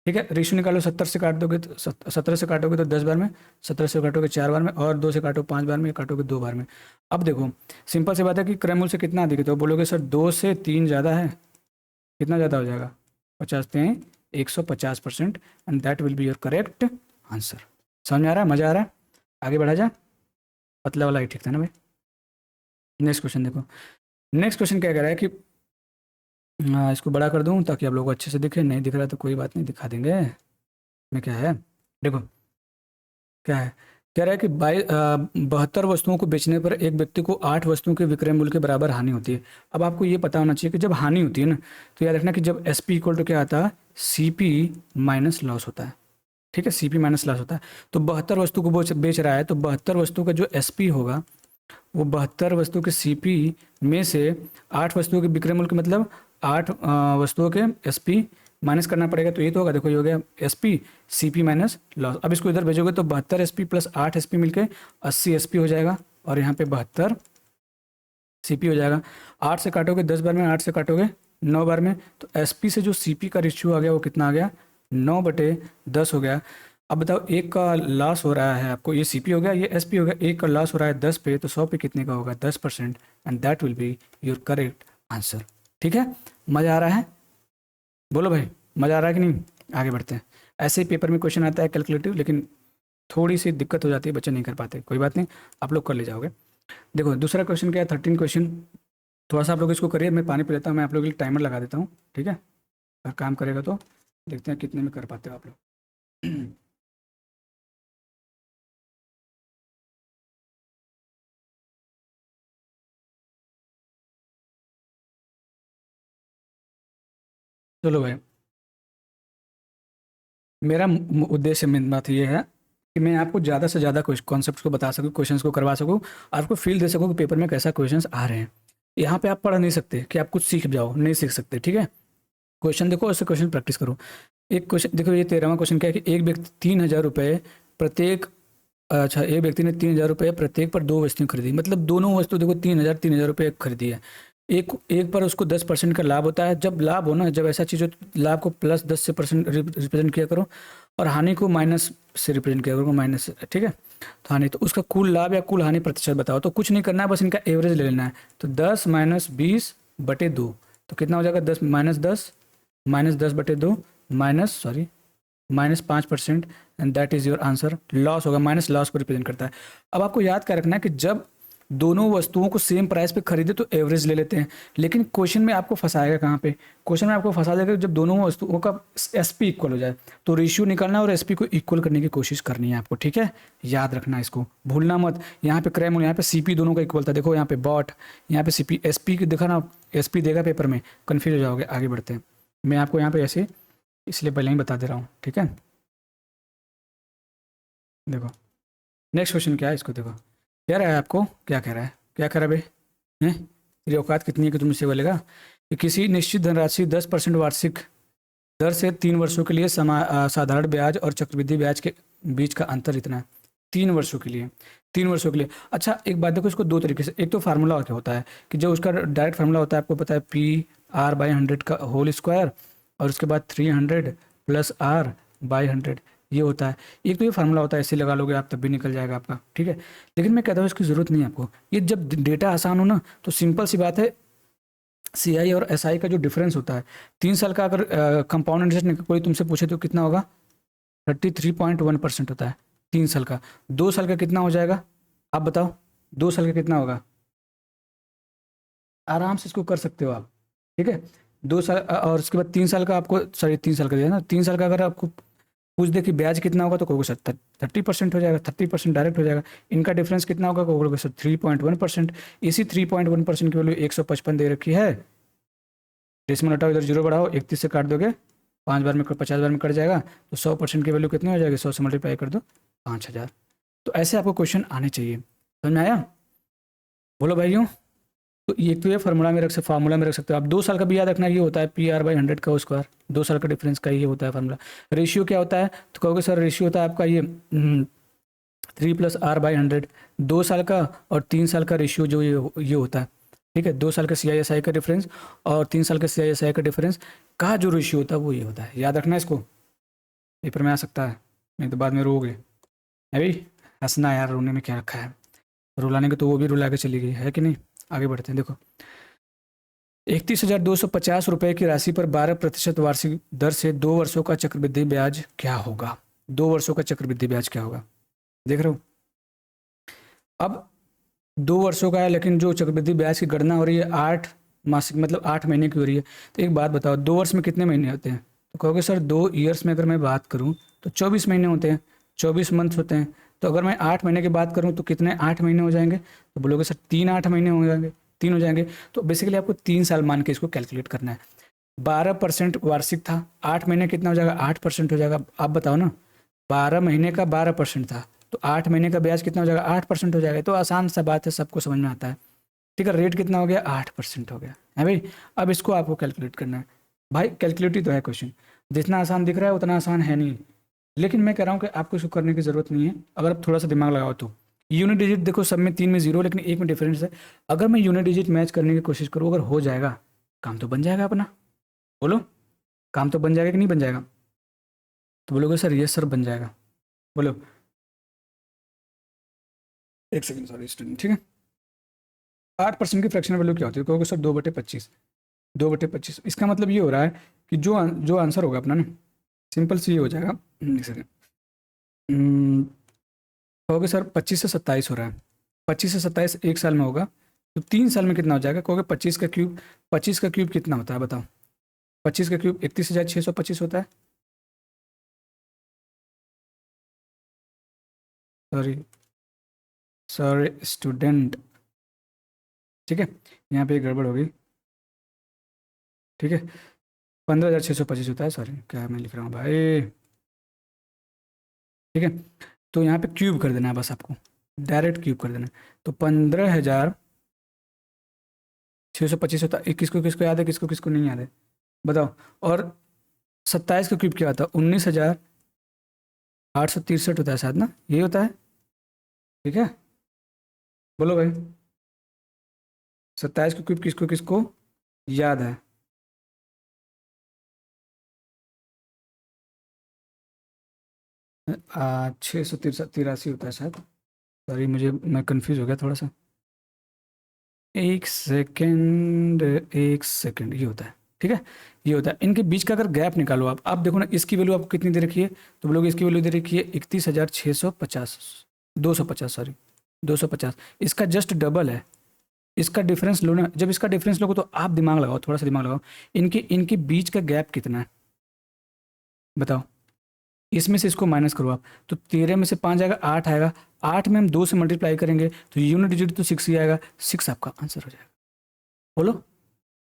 ठीक है, रेशियो निकालो, 70 से काट दोगे तो 17 से काटोगे तो 10 बार में, 17 से काटोगे 4 बार में, और 2 से काटो 5 बार में, काटोगे 2 बार में। अब देखो सिंपल सी बात है कि क्रय मूल्य से कितना अधिक है, तो बोलोगे सर 2 से 3 ज़्यादा है, कितना ज़्यादा हो जाएगा, 50 3 150%, and that will be your correct answer. समझ में आ रहा है, मज़ा आ रहा है, आगे बढ़ा जाए, पतला वाला ही ठीक था ना भाई। नेक्स्ट क्वेश्चन देखो, नेक्स्ट क्वेश्चन क्या कह रहा है कि इसको बड़ा कर दूं ताकि आप लोगों को अच्छे से दिखे, नहीं दिख रहा तो कोई बात नहीं, दिखा देंगे। में क्या है, देखो क्या है, कह रहा है कि 72 वस्तुओं को बेचने पर एक व्यक्ति को 8 वस्तुओं के विक्रय मूल्य के बराबर हानि होती है। अब आपको ये पता होना चाहिए कि जब हानि होती है ना, तो याद रखना कि जब एस पी इक्वल टू क्या आता है, सी पी माइनस लॉस होता है। ठीक है, सी पी माइनस लॉस होता है। तो 72 वस्तु को बेच रहा है, तो 72 वस्तु का जो एस पी होगा वो 72 वस्तु के सी पी में से 8 वस्तुओं के विक्रय मूल्य के मतलब 8 वस्तुओं के एस पी माइनस करना पड़ेगा, तो ये तो होगा, देखो ये हो गया S P C P minus loss. अब इसको इधर भेजोगे तो 72 S P plus 8 S P मिल के 80 एस पी हो जाएगा, और यहाँ पे 72 सी पी हो जाएगा। 8 से काटोगे 10 बार में, 8 से काटोगे 9 बार में, तो एस पी से जो सी पी का रेशियो आ गया वो कितना आ गया, 9/10 हो गया। अब बताओ एक का लॉस हो रहा है आपको, ये सी पी हो गया, ये एस पी हो गया, एक का लॉस हो रहा है 10 पे, तो 100 पे कितने का होगा, 10%, and that will be your correct answer. ठीक है, मज़ा आ रहा है, बोलो भाई मज़ा आ रहा है कि नहीं। आगे बढ़ते हैं। ऐसे ही पेपर में क्वेश्चन आता है कैलकुलेटिव, लेकिन थोड़ी सी दिक्कत हो जाती है, बच्चे नहीं कर पाते, कोई बात नहीं, आप लोग कर ले जाओगे। देखो दूसरा क्वेश्चन क्या है, 13 क्वेश्चन, थोड़ा सा आप लोग इसको करिए, मैं पानी पी लेता हूँ, मैं आप लोग के लिए टाइमर लगा देता हूँ। ठीक है, अगर काम करेगा तो देखते हैं कितने में कर पाते हो आप लोग। चलो भाई, मेरा उद्देश्य मेन बात ये है कि मैं आपको ज़्यादा से ज़्यादा कॉन्सेप्ट को बता सकूँ, क्वेश्चंस को करवा सकूँ, आपको फील दे सकूँ कि पेपर में कैसा क्वेश्चंस आ रहे हैं। यहाँ पे आप पढ़ नहीं सकते कि आप कुछ सीख जाओ, नहीं सीख सकते। ठीक है, क्वेश्चन देखो, उससे क्वेश्चन प्रैक्टिस करो। एक क्वेश्चन देखो, ये 13वां क्वेश्चन क्या है कि एक व्यक्ति 3,000 रुपये प्रत्येक, अच्छा एक व्यक्ति ने 3,000 रुपये प्रत्येक पर 2 वस्तुएं खरीदी, मतलब दोनों वस्तु देखो 3,000 रुपये खरीदी है। एक एक पर उसको 10% का लाभ होता है। जब लाभ हो ना, जब ऐसा चीज़ हो, लाभ को प्लस 10 से % रिप्रेजेंट किया करो, और हानि को माइनस से रिप्रेजेंट किया करो, माइनस से। ठीक है, तो हानि, तो उसका कुल लाभ या कुल हानि प्रतिशत बताओ। तो कुछ नहीं करना है, बस इनका एवरेज ले लेना है। तो 10 माइनस 20/2, तो कितना हो जाएगा, 10 minus 10/2 minus 5%, and that is your answer. Loss होगा, माइनस लॉस को रिप्रेजेंट करता है। अब आपको याद क्या रखना है कि जब दोनों वस्तुओं को सेम प्राइस पे खरीदे तो एवरेज ले लेते हैं, लेकिन क्वेश्चन में आपको फंसाएगा कहाँ पे, क्वेश्चन में आपको फंसा देगा जब दोनों वस्तुओं का एस पी इक्वल हो जाए, तो रेशियो निकालना और एस पी को इक्वल करने की कोशिश करनी है आपको। ठीक है, याद रखना, इसको भूलना मत। यहाँ पे क्रय मूल्य, यहाँ पे सी पी दोनों का इक्वल था, देखो यहाँ पे बॉट, यहाँ पे सी पी, एस पी देखा ना, एस पी देगा पेपर में, कन्फ्यूज हो जाओगे। आगे बढ़ते हैं, मैं आपको यहाँ पे ऐसे इसलिए पहले ही बता दे रहा हूँ। ठीक है, देखो नेक्स्ट क्वेश्चन क्या है, इसको देखो, कह रहा है आपको, क्या कह रहा है, क्या कह रहा है भाई, हैं तेरी औकात कितनी है कि तुम मुझसे बोलेगा कि किसी निश्चित धनराशि 10% वार्षिक दर से 3 वर्षों के लिए साधारण ब्याज और चक्रवृद्धि ब्याज के बीच का अंतर इतना है। 3 वर्षों के लिए, 3 वर्षों के लिए। अच्छा एक बात देखो, इसको 2 तरीके से, एक तो फार्मूला क्या होता है कि जो उसका डायरेक्ट फार्मूला होता है, आपको पता है, P/100 का होल स्क्वायर, और उसके बाद 300 प्लस आर बाई 100 ये होता है। एक तो ये फार्मूला होता है, ऐसे लगा लोगे आप तब भी निकल जाएगा आपका, ठीक है। लेकिन मैं कहता हूँ इसकी ज़रूरत नहीं है आपको। ये जब डेटा आसान हो ना तो सिंपल सी बात है, सीआई और एसआई का जो डिफरेंस होता है, 3 साल का अगर कंपाउंड इंटरेस्ट कोई तुमसे पूछे तो कितना होगा, 33.1% होता है 3 साल का। 2 साल का कितना हो जाएगा आप बताओ, 2 साल का कितना होगा? आराम से इसको कर सकते हो आप, ठीक है। 2 साल और उसके बाद 3 साल का आपको, सॉरी 3 साल का दिया ना, 3 साल का अगर आपको पूछ दे कि ब्याज कितना होगा तो कहोगे सर 30% हो जाएगा, 30% डायरेक्ट हो जाएगा। इनका डिफरेंस कितना होगा, कहोगे सर 3.1%। इसी 3.1% की वैल्यू 155 दे रखी है। डेसिमल हटाओ, इधर जीरो बढ़ाओ, 31 से काट दोगे, 5 बार में 50 बार में कट जाएगा, तो 100% की वैल्यू कितनी हो जाएगी, 100 से मल्टीप्लाई कर दो 5000। तो ऐसे आपको क्वेश्चन आने चाहिए, समझ में आया? बोलो भाइयों। तो ये तो ये फार्मूला में रख सकते हो आप। 2 साल का भी याद रखना, ये होता है PR/100 का स्क्वायर, 2 साल का डिफरेंस का ये होता है फार्मूला। रेशियो क्या होता है तो कहोगे सर रेशियो होता है आपका ये 3+R/100। 2 साल का और 3 साल का रेशियो जो ये होता है, ठीक है। 2 साल का CISI का डिफरेंस और 3 साल का CISI का डिफरेंस का जो रेशियो होता है वो ये होता है। याद रखना इसको, पेपर में आ सकता है, नहीं तो बाद में रोगे। अभी हंसना यार, रोने में क्या रखा है, रुलाने के तो वो भी रुला के चली गई है कि नहीं। आगे बढ़ते हैं, देखो 31,250 रुपये की राशि पर 12% वार्षिक दर से 2 वर्षों का चक्रवृद्धि ब्याज क्या होगा? 2 वर्षों का चक्रवृद्धि ब्याज क्या होगा, देख रहे हो। अब 2 वर्षों का है, लेकिन जो चक्रवृद्धि ब्याज की गणना हो रही है 8 मासिक मतलब 8 महीने की हो रही है। तो एक बात बताओ, 2 वर्ष में कितने महीने होते हैं? तो कहोगे सर 2 ईयर्स में अगर मैं बात करूं तो 24 महीने होते हैं, 24 मंथ होते हैं। तो अगर मैं 8 महीने की बात करूं तो कितने 8 महीने हो जाएंगे? तो बोलोगे सर 3 8 महीने हो जाएंगे, 3 हो जाएंगे। तो बेसिकली आपको 3 साल मान के इसको कैलकुलेट करना है। 12% वार्षिक था, 8 महीने कितना हो जाएगा, 8% हो जाएगा। आप बताओ ना, 12 महीने का 12% था, तो 8 महीने का ब्याज कितना हो जाएगा, 8% हो जाएगा। तो आसान सा बात है, सबको समझ में आता है, ठीक है। रेट कितना हो गया, 8% हो गया है भाई। अब इसको आपको कैलकुलेट करना है भाई, कैलकुलेट ही तो है क्वेश्चन। जितना आसान दिख रहा है उतना आसान है नहीं, लेकिन मैं कह रहा हूँ कि आपको इसको करने की ज़रूरत नहीं है अगर आप थोड़ा सा दिमाग लगाओ तो। यूनिट डिजिट देखो, सब में 3 में 0, लेकिन एक में डिफरेंस है। अगर मैं यूनिट डिजिट मैच करने की कोशिश करूँ, अगर हो जाएगा काम तो बन जाएगा अपना। बोलो, काम तो बन जाएगा कि नहीं बन जाएगा? तो बोलोगे सर ये सर बन जाएगा। बोलो, एक सेकंड, सॉरी स्टूडेंट, ठीक है। 8% की फ्रैक्शनल वैल्यू क्या होती है? कहोगे सर 2/25, 2/25। इसका मतलब ये हो रहा है कि जो आंसर होगा अपना ना, सिंपल सी ये हो जाएगा। एक सेकंड, कहोगे सर 25 से 27 हो रहा है, 25 से 27 एक साल में होगा, तो 3 साल में कितना हो जाएगा? कहोगे 25 का क्यूब, 25 का क्यूब कितना होता है बताओ? 25 का क्यूब 31,625 होता है। सॉरी सॉरी स्टूडेंट, ठीक है, यहाँ पे गड़बड़ हो गई, ठीक है। 15,625 होता है, सॉरी क्या मैं लिख रहा हूँ भाई, ठीक है। तो यहाँ पे क्यूब कर देना है बस आपको, डायरेक्ट क्यूब कर देना है। तो 15,625 होता है। किसको किसको याद है, किसको किसको नहीं याद है बताओ। और 27 का क्यूब क्या होता है? 19,863 होता है शायद ना, यही होता है, ठीक है। बोलो भाई, 27 का क्यूब किसको किसको याद है? 683 होता है शायद, सॉरी मुझे, मैं कंफ्यूज हो गया थोड़ा सा। एक सेकेंड, एक सेकेंड, ये होता है, ठीक है। ये होता है, इनके बीच का अगर गैप निकालो आप देखो ना, इसकी वैल्यू आपको कितनी दे रखी है? तो बोलोगे इसकी वैल्यू दे रखी है 31,650, 250, सॉरी 250। इसका जस्ट डबल है, इसका डिफरेंस लो ना। जब इसका डिफरेंस लोगे तो आप दिमाग लगाओ, थोड़ा सा दिमाग लगाओ, इनके इनके बीच का गैप कितना है बताओ। इसमें से इसको माइनस करो आप, तो 13 में से 5 आएगा, 8 आएगा। 8 में हम 2 से मल्टीप्लाई करेंगे तो यूनिट डिजिट तो 6 ही आएगा, 6 आपका आंसर हो जाएगा। बोलो,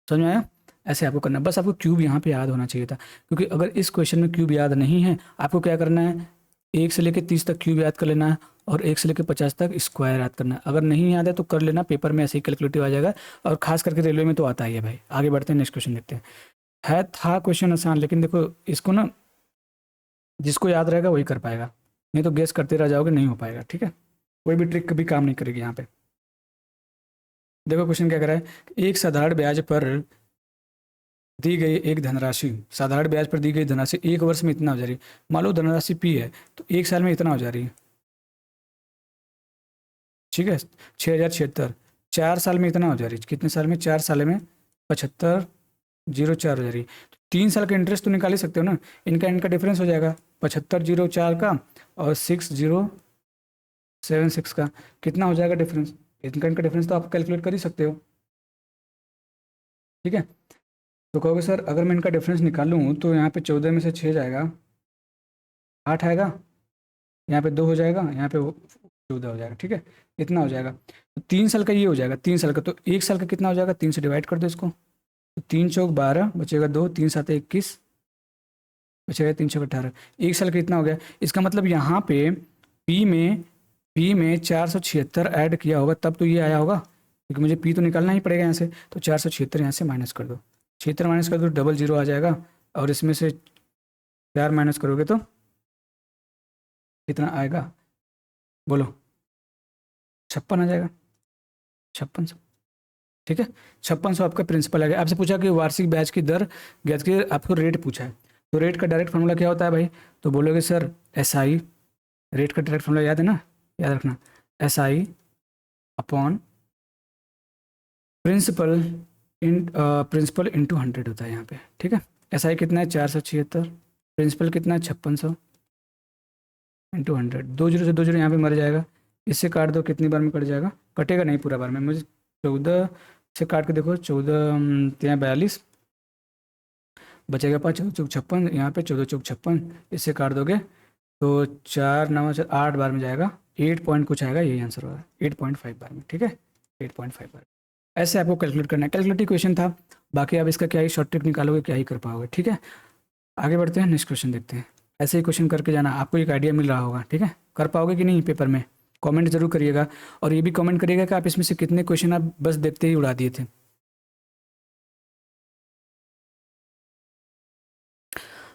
समझ में आया? ऐसे आपको करना है, बस आपको क्यूब यहाँ पे याद होना चाहिए था, क्योंकि अगर इस क्वेश्चन में क्यूब याद नहीं है, आपको क्या करना है, 1 से लेकर 30 तक क्यूब याद कर लेना है, और 1 से लेकर 50 तक स्क्वायर याद करना है। अगर नहीं याद है तो कर लेना, पेपर में ऐसे ही कैलकुलेटिव आ जाएगा, और खास करके रेलवे में तो आता ही है भाई। आगे बढ़ते हैं, नेक्स्ट क्वेश्चन देखते हैं। था क्वेश्चन आसान, लेकिन देखो इसको ना, जिसको याद रहेगा वही कर पाएगा, नहीं तो गेस करते रह जाओगे, नहीं हो पाएगा, ठीक है। कोई भी ट्रिक कभी काम नहीं करेगी यहाँ पे। देखो क्वेश्चन क्या कर रहा है, एक साधारण ब्याज पर दी गई एक धनराशि, साधारण ब्याज पर दी गई धनराशि 1 वर्ष में इतना हो जा रही है। मान लो धनराशि P है तो 1 साल में इतना हो जा रही है, ठीक है, 6076। 4 साल में इतना हो जा रही है, कितने साल में, 4 साल में 7504 हो जा रही है। तो 3 साल का इंटरेस्ट तो निकाल ही सकते हो ना, इनका इनका डिफरेंस हो जाएगा 7504 का और 6076 का, कितना हो जाएगा डिफरेंस, इनका इनका डिफरेंस तो आप कैलकुलेट कर ही सकते हो, ठीक है। तो कहोगे सर अगर मैं इनका डिफरेंस निकालूँ तो यहाँ पे 14 में से 6 जाएगा, 8 आएगा, यहाँ पे 2 हो जाएगा, यहाँ पे 14 हो जाएगा, ठीक है, इतना हो जाएगा। तो 3 साल का ये हो जाएगा, 3 साल का, तो 1 साल का कितना हो जाएगा, 3 से डिवाइड कर दो इसको, तो 3 चौक 12 बचेगा 2, 3 7 21 बचेगा, 3 चौक 18, 1 साल का इतना हो गया। इसका मतलब यहाँ पे पी में 476 ऐड किया होगा तब तो ये आया होगा, क्योंकि मुझे पी तो निकालना ही पड़ेगा यहाँ से, तो 476 यहाँ से माइनस कर दो, 76 माइनस कर दो, डबल जीरो आ जाएगा, और इसमें से 4 माइनस करोगे तो कितना आएगा, बोलो, 56 आ जाएगा, 5600, ठीक है। 5600 आपका प्रिंसिपल आ गया। आपसे पूछा कि वार्षिक ब्याज की दर ज्ञात की, आपको रेट पूछा है, तो रेट का डायरेक्ट फॉर्मूला क्या होता है भाई, तो बोलोगे सर SI, रेट का डायरेक्ट फॉर्मूला याद है ना, याद रखना, SI अपॉन प्रिंसिपल इंटू 100 होता है यहाँ पे, ठीक है। SI कितना है 476, प्रिंसिपल कितना है 5600 इंटू 100, 2 जीरो से 2 जीरो यहाँ पे मर जाएगा, इससे काट दो, कितनी बार में कट जाएगा, कटेगा नहीं पूरा बार में, मुझे 14 से काट के देखो, 14 यहाँ 42 बचेगा, 5 चौक 56, यहाँ पे 14 चौक 56, इससे काट दोगे तो 4 9 8 बार में जाएगा, 8 पॉइंट कुछ आएगा, यही आंसर होगा 8.5 बार में, ठीक है, 8.5 बार। ऐसे आपको कैलकुलेट करना है, कैलकुलेटिव क्वेश्चन था, बाकी आप इसका क्या ही शॉर्ट ट्रिक निकालोगे, क्या ही कर पाओगे, ठीक है। आगे बढ़ते हैं, नेक्स्ट क्वेश्चन देखते हैं। ऐसे ही क्वेश्चन करके जाना, आपको एक आइडिया मिल रहा होगा, ठीक है, कर पाओगे कि नहीं पेपर में, कमेंट जरूर करिएगा, और ये भी कमेंट करिएगा कि आप इसमें से कितने क्वेश्चन आप बस देखते ही उड़ा दिए थे।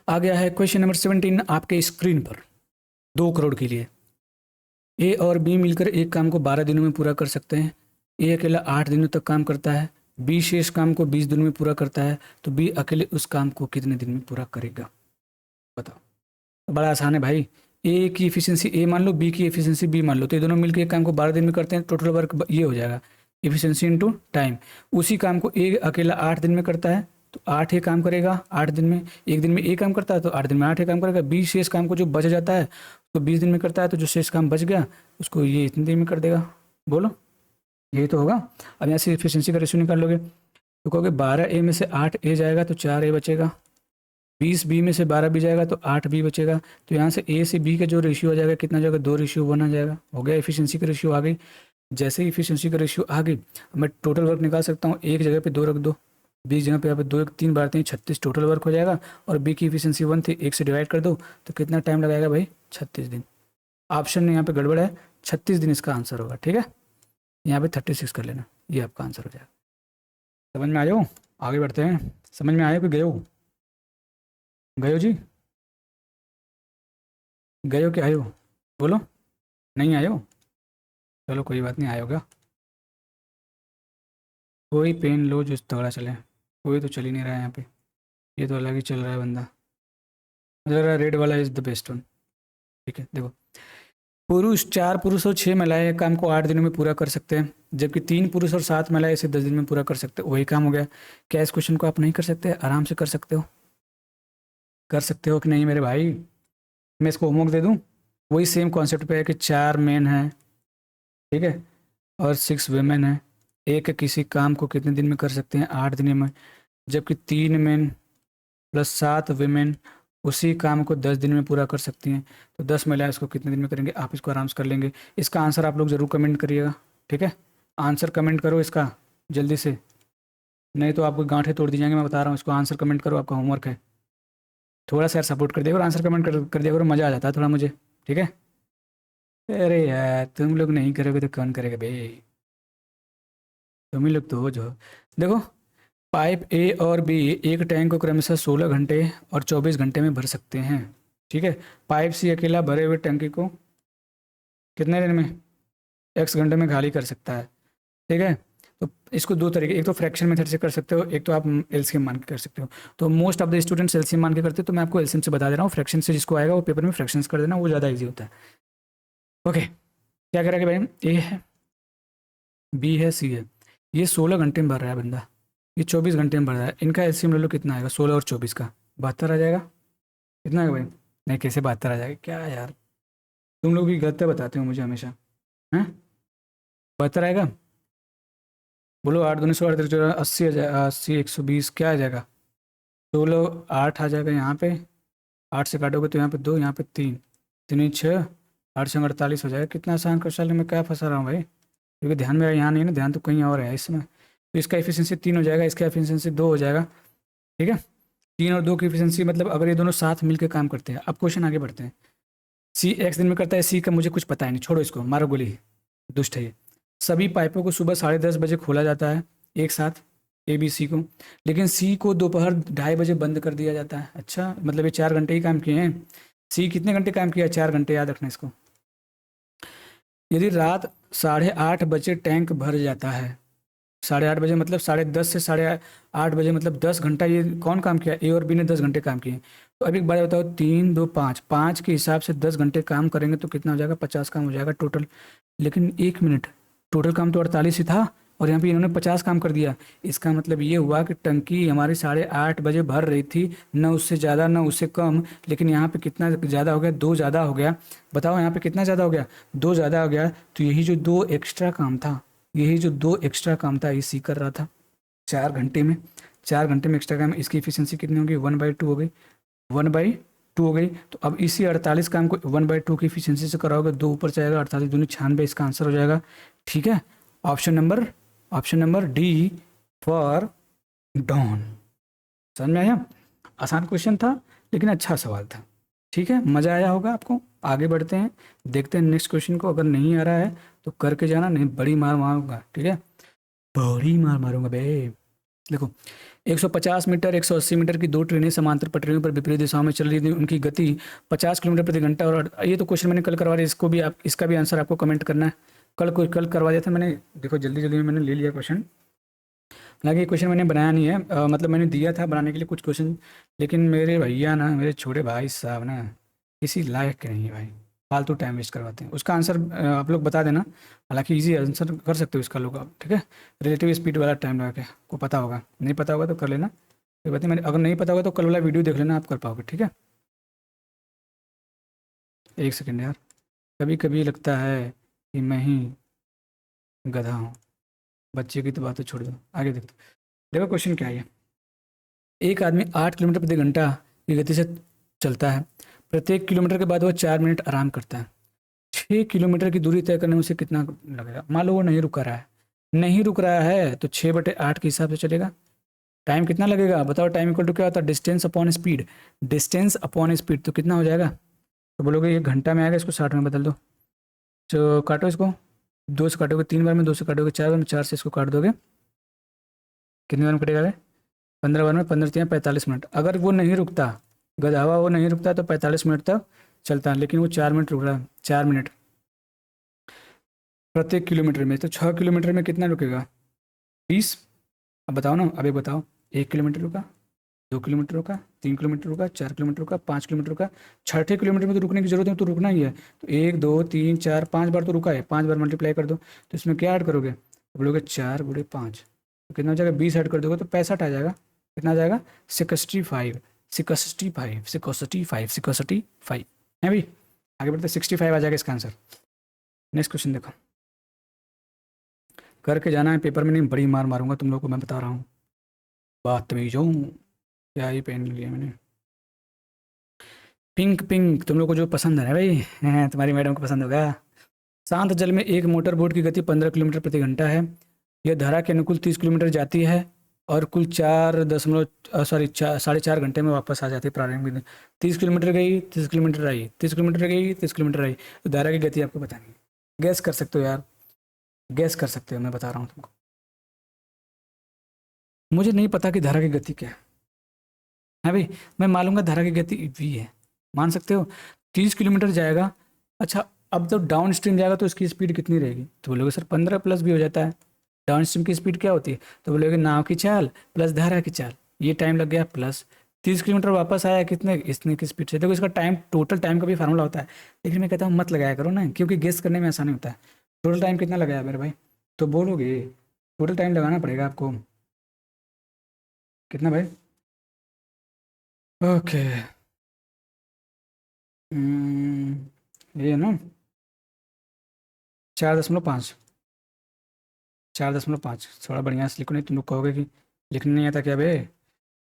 आ गया है क्वेश्चन नंबर 17 आपके स्क्रीन पर, 2 करोड़ के लिए। ए और बी मिलकर एक काम को 12 दिनों में पूरा कर सकते हैं। ए अकेला 8 दिनों तक काम करता है, बी शेष काम को 20 दिनों में पूरा करता है, तो बी अकेले उस काम को कितने दिन में पूरा करेगा, बताओ। तो बड़ा आसान है भाई, ए की एफिशिएंसी ए मान लो, बी की एफिशिएंसी बी मान लो, तो ये दोनों मिलकर एक काम को 12 दिन में करते हैं, टोटल वर्क ये हो जाएगा एफिशिएंसी इनटू टाइम। उसी काम को ए अकेला 8 दिन में करता है, तो 8 ही काम करेगा 8 दिन में, एक दिन में ए काम करता है तो 8 दिन में 8 ही काम करेगा। बी शेष काम को जो बच जाता है तो 20 दिन में करता है, तो जो शेष काम बच गया उसको ये इतने दिन में कर देगा, बोलो यही तो होगा। अब यहाँ से एफिशिएंसी का रेशियो निकाल लोगे तो कहोगे 12A में से 8A जाएगा तो 4A बचेगा, 20B में से 12B जाएगा तो 8B बचेगा, तो यहाँ से A से B का जो रेशियो आ जाएगा कितना जाएगा, 2:1 आ जाएगा, हो गया एफिशिएंसी का रेशियो आ गई। जैसे ही एफिशिएंसी का रेशियो आ गई मैं टोटल वर्क निकाल सकता हूँ, एक जगह पे 2 रख दो, 20 जगह पे यहाँ पे 2 3 बार 3 36 टोटल वर्क हो जाएगा, और बी की एफिशिएंसी 1 थी, 1 से डिवाइड कर दो तो कितना टाइम लगाएगा भाई, 36 दिन। ऑप्शन में यहाँ पे गड़बड़ है, 36 दिन इसका आंसर होगा, ठीक है, यहाँ पे 36 कर लेना, ये आपका आंसर हो जाएगा। समझ में आए हो, आगे बढ़ते हैं। समझ में आए हो कि गए हो, गए हो जी, गए हो कि आए हो, बोलो, नहीं आए हो, चलो कोई बात नहीं, आए होगा। कोई पेन लो जो तगड़ा चले, कोई तो चल ही नहीं रहा है यहाँ पे, ये तो अलग ही चल रहा है बंदा, मुझे लग रहा है रेड वाला इज़ द बेस्ट वन, ठीक है। देखो, पुरुष 4 पुरुष और 6 महिलाएं काम को 8 दिनों में पूरा कर सकते हैं, जबकि 3 पुरुष और 7 महिलाएं इसे 10 दिन में पूरा कर सकते हैं, वही काम हो गया। क्या इस क्वेश्चन को आप नहीं कर सकते, आराम से कर सकते हो, कर सकते हो कि नहीं मेरे भाई। मैं इसको होमवर्क दे दूं, वही सेम कॉन्सेप्ट पे है कि 4 मेन हैं, ठीक है, और 6 वेमेन हैं, एक किसी काम को कितने दिन में कर सकते हैं, 8 दिन में, जबकि 3 मेन प्लस 7 वेमेन उसी काम को 10 दिन में पूरा कर सकती हैं, तो 10 महिलाएं इसको कितने दिन में करेंगे, आप इसको आराम से कर लेंगे। इसका आंसर आप लोग ज़रूर कमेंट करिएगा, ठीक है, आंसर कमेंट करो इसका जल्दी से, नहीं तो आपको गांठें तोड़ दी जाएंगे, मैं बता रहा हूँ। इसको आंसर कमेंट करो, आपका होमवर्क है, थोड़ा सा सपोर्ट कर दिया करो, आंसर कमेंट कर दिया करो, मज़ा आ जाता है थोड़ा मुझे, ठीक है। अरे यार तुम लोग नहीं करोगे तो कौन करेगा भाई, तुम ही लोग तो हो जो। देखो, पाइप ए और बी एक टैंक को क्रमशः 16 घंटे और 24 घंटे में भर सकते हैं, ठीक है। पाइप सी अकेला भरे हुए टंकी को कितने दिन में, x घंटे में खाली कर सकता है, ठीक है। तो इसको दो तरीके, एक तो फ्रैक्शन मेथड से कर सकते हो, एक तो आप एलसीएम मान के कर सकते हो। तो most of the students LCM मान के करते हो, तो मैं आपको एलसीएम से बता दे रहा हूँ। फ्रैक्शन से जिसको आएगा वो पेपर में फ्रैक्शंस कर देना, वो ज़्यादा ईजी होता है। ओके, क्या करेंगे भाई, ए है, बी है, सी है। ये 16 घंटे में भर रहा है बंदा, ये 24 घंटे में भर रहा है। इनका एलसीएम ले लो, कितना आएगा, 16 और 24 का 72 आ जाएगा। कितना आएगा भाई? नहीं, कैसे 72 आ जाएगा, क्या यार, तुम लोग भी गलत बताते हो मुझे हमेशा, हैं? 72 आएगा? बोलो, 8 दूनी 16, 80 आ जाएगा, 80 120 क्या आ जाएगा? 16 8 आ जाएगा यहाँ पे, 8 से काटोगे तो यहाँ पे 2, यहाँ पे 3, 3 6, 8 से 48 हो जाएगा। कितना आसान क्वेश्चन है, मैं क्या फंसा रहा हूँ भाई, क्योंकि ध्यान मेरा यहाँ नहीं है ना, ध्यान तो कहीं और है इसमें। तो इसका एफिशिएंसी 3 हो जाएगा, इसका एफिशिएंसी 2 हो जाएगा। ठीक है, 3 और 2 की एफिशिएंसी, मतलब अगर ये दोनों साथ मिलकर काम करते हैं। अब क्वेश्चन आगे बढ़ते हैं। सी एक्स दिन में करता है, सी का मुझे कुछ पता है नहीं, छोड़ो इसको, मारो गोली, दुष्ट है ये। सभी पाइपों को सुबह 10:30 बजे खोला जाता है एक साथ, ए बी सी को, लेकिन सी को दोपहर 2:30 बजे बंद कर दिया जाता है। अच्छा, मतलब ये 4 घंटे ही काम किए हैं। सी कितने घंटे काम किया? 4 घंटे, याद रखना इसको। यदि रात 8:30 बजे टैंक भर जाता है, 8:30 बजे मतलब 10:30 से 8:30 बजे, मतलब 10 घंटा ये कौन काम किया? ए और बी ने 10 घंटे काम किए। तो अभी एक बात बताओ, 3 2 5, 5 के हिसाब से 10 घंटे काम करेंगे तो कितना हो जाएगा? 50 काम हो जाएगा टोटल। लेकिन एक मिनट, टोटल काम तो 48 ही था, और यहाँ पे इन्होंने 50 काम कर दिया। इसका मतलब ये हुआ कि टंकी हमारी 8:30 बजे भर रही थी, न उससे ज़्यादा न उससे कम। लेकिन यहाँ पे कितना ज़्यादा हो गया? 2 ज़्यादा हो गया। बताओ यहाँ पे कितना ज़्यादा हो गया? 2 ज़्यादा हो गया। तो यही जो 2 एक्स्ट्रा काम था, यही जो 2 एक्स्ट्रा काम था, ये सी कर रहा था 4 घंटे में। 4 घंटे में एक्स्ट्रा काम, इसकी एफिशिएंसी कितनी होगी? 1/2 हो गई, 1/2 हो गई। तो अब इसी 48 काम को 1/2 की एफिशिएंसी से कराओगे, 2 ऊपर जाएगा, 48 दूनी 96, इसका आंसर हो जाएगा। ठीक है, option number D for Don. समझ में आया? आसान क्वेश्चन था, लेकिन अच्छा सवाल था। ठीक है, मज़ा आया होगा आपको। आगे बढ़ते हैं, देखते हैं नेक्स्ट क्वेश्चन को। अगर नहीं आ रहा है तो करके जाना, नहीं बड़ी मार मारूंगा। ठीक है, बड़ी मार मारूंगा बे। देखो, 150 मीटर 180 मीटर की 2 ट्रेनें समांतर पटरियों पर विपरीत दिशाओं में चल रही थी। उनकी गति 50 किलोमीटर प्रति घंटा। और ये तो क्वेश्चन मैंने कल करवा दिया, इसको भी आप, इसका भी आंसर आपको कमेंट करना है। कल करवा दिया था मैंने, देखो जल्दी जल्दी में मैंने ले लिया क्वेश्चन। हालांकि ये क्वेश्चन मैंने बनाया नहीं है, मतलब मैंने दिया था बनाने के लिए कुछ क्वेश्चन, लेकिन मेरे भैया ना, मेरे छोटे भाई साहब ना, किसी लायक के नहीं है भाई, फालतू टाइम वेस्ट करवाते हैं। उसका आंसर आप लोग बता देना, हालांकि इजी आंसर कर सकते हो इसका लोग आप। ठीक है, रिलेटिव स्पीड वाला टाइम लगा के, को पता होगा, नहीं पता होगा तो कर लेना। कोई बात नहीं, मैंने अगर नहीं पता होगा तो कल वाला वीडियो देख लेना, आप कर पाओगे। ठीक है, एक सेकेंड यार, कभी कभी लगता है कि मैं ही गधा हूँ। बच्चे की तो बातें छोड़ दो, आगे देखते। देखो क्वेश्चन क्या है ये। एक आदमी 8 किलोमीटर प्रति घंटा की गति से चलता है। प्रत्येक किलोमीटर के बाद वह 4 मिनट आराम करता है। 6 किलोमीटर की दूरी तय करने में उसे कितना लगेगा? मान लो वो नहीं रुक रहा है, नहीं रुक रहा है तो 6/8 के हिसाब से चलेगा। टाइम कितना लगेगा बताओ? टाइम इक्वल टू क्या होता है? Distance upon speed. Distance upon speed तो कितना हो जाएगा? तो बोलोगे ये घंटा में आएगा, इसको 60 में बदल दो। तो काटो इसको, 2 से काटोगे 3 बार में, 2 से काटोगे 4 बार में, 4 से इसको काट दोगे, कितने बार में कटेगा? 15 बार में, 15 3 45 मिनट। अगर वो नहीं रुकता, गधावा वो नहीं रुकता, तो 45 मिनट तक चलता है। लेकिन वो 4 मिनट रुक रहा है, 4 मिनट प्रत्येक किलोमीटर में। तो 6 किलोमीटर में कितना रुकेगा? 20। अब बताओ ना, अब एक बताओ, 1 किलोमीटर रुका, 2 किलोमीटर रुका, 3 किलोमीटर रुका, 4 किलोमीटर रुका, 5 किलोमीटर रुका, 6ठे किलोमीटर में तो रुकने की जरूरत है, तो रुकना ही है। तो 1 2 3 4 5 बार तो रुका है, 5 बार मल्टीप्लाई कर दो। तो इसमें क्या ऐड करोगे? तो बोलोगे 4 × 5, तो कितना हो जाएगा? 20 ऐड कर दोगे तो 65 आ जाएगा। कितना आ जाएगा? 65 65 65 65 है भाई। आगे बढ़ते, 65 आ जाएगा इसका आंसर। नेक्स्ट क्वेश्चन देखो, करके जाना है, पेपर में नहीं बड़ी मार मारूंगा तुम लोग को, मैं बता रहा हूँ। बदतमीजों, क्या ही पहन लिया मैंने, पिंक पिंक, तुम लोग को जो पसंद है ना भाई, तुम्हारी मैडम को पसंद होगा। शांत जल में एक मोटर बोट की गति 15 किलोमीटर प्रति घंटा है। यह धारा के अनुकूल 30 किलोमीटर जाती है और कुल 4.4 घंटे में वापस आ जाती है प्रारंभिक बिंदु। 30 किलोमीटर गई, 30 किलोमीटर आई, 30 किलोमीटर गई, 30 किलोमीटर आई। तो धारा की गति आपको बतानी है। गैस कर सकते हो यार, गैस कर सकते हो, मैं बता रहा हूँ तुमको। मुझे नहीं पता कि धारा की गति क्या है भाई, मैं मालूंगा धारा की गति v है, मान सकते हो। 30 किलोमीटर जाएगा। अच्छा, अब तो डाउन स्ट्रीम जाएगा तो इसकी स्पीड कितनी रहेगी? तो बोलोगे सर 15 प्लस भी हो जाता है। डाउन स्ट्रीम की स्पीड क्या होती है, तो बोलोगे नाव की चाल प्लस धारा की चाल, ये टाइम लग गया प्लस 30 किलोमीटर वापस आया कितने इतने की स्पीड से। देखो इसका टाइम, टोटल टाइम का भी फार्मूला होता है, लेकिन मैं कहता हूँ मत लगाया करो ना, क्योंकि गेस करने में आसानी होता है। टोटल टाइम कितना लगाया मेरे भाई, तो बोलोगे टोटल टाइम लगाना पड़ेगा आपको कितना भाई। ओके, ये है ना 4.5, 4.5 थोड़ा बढ़िया से लिखो, नहीं तुम लोग कहोगे कि लिखने नहीं आता क्या बे।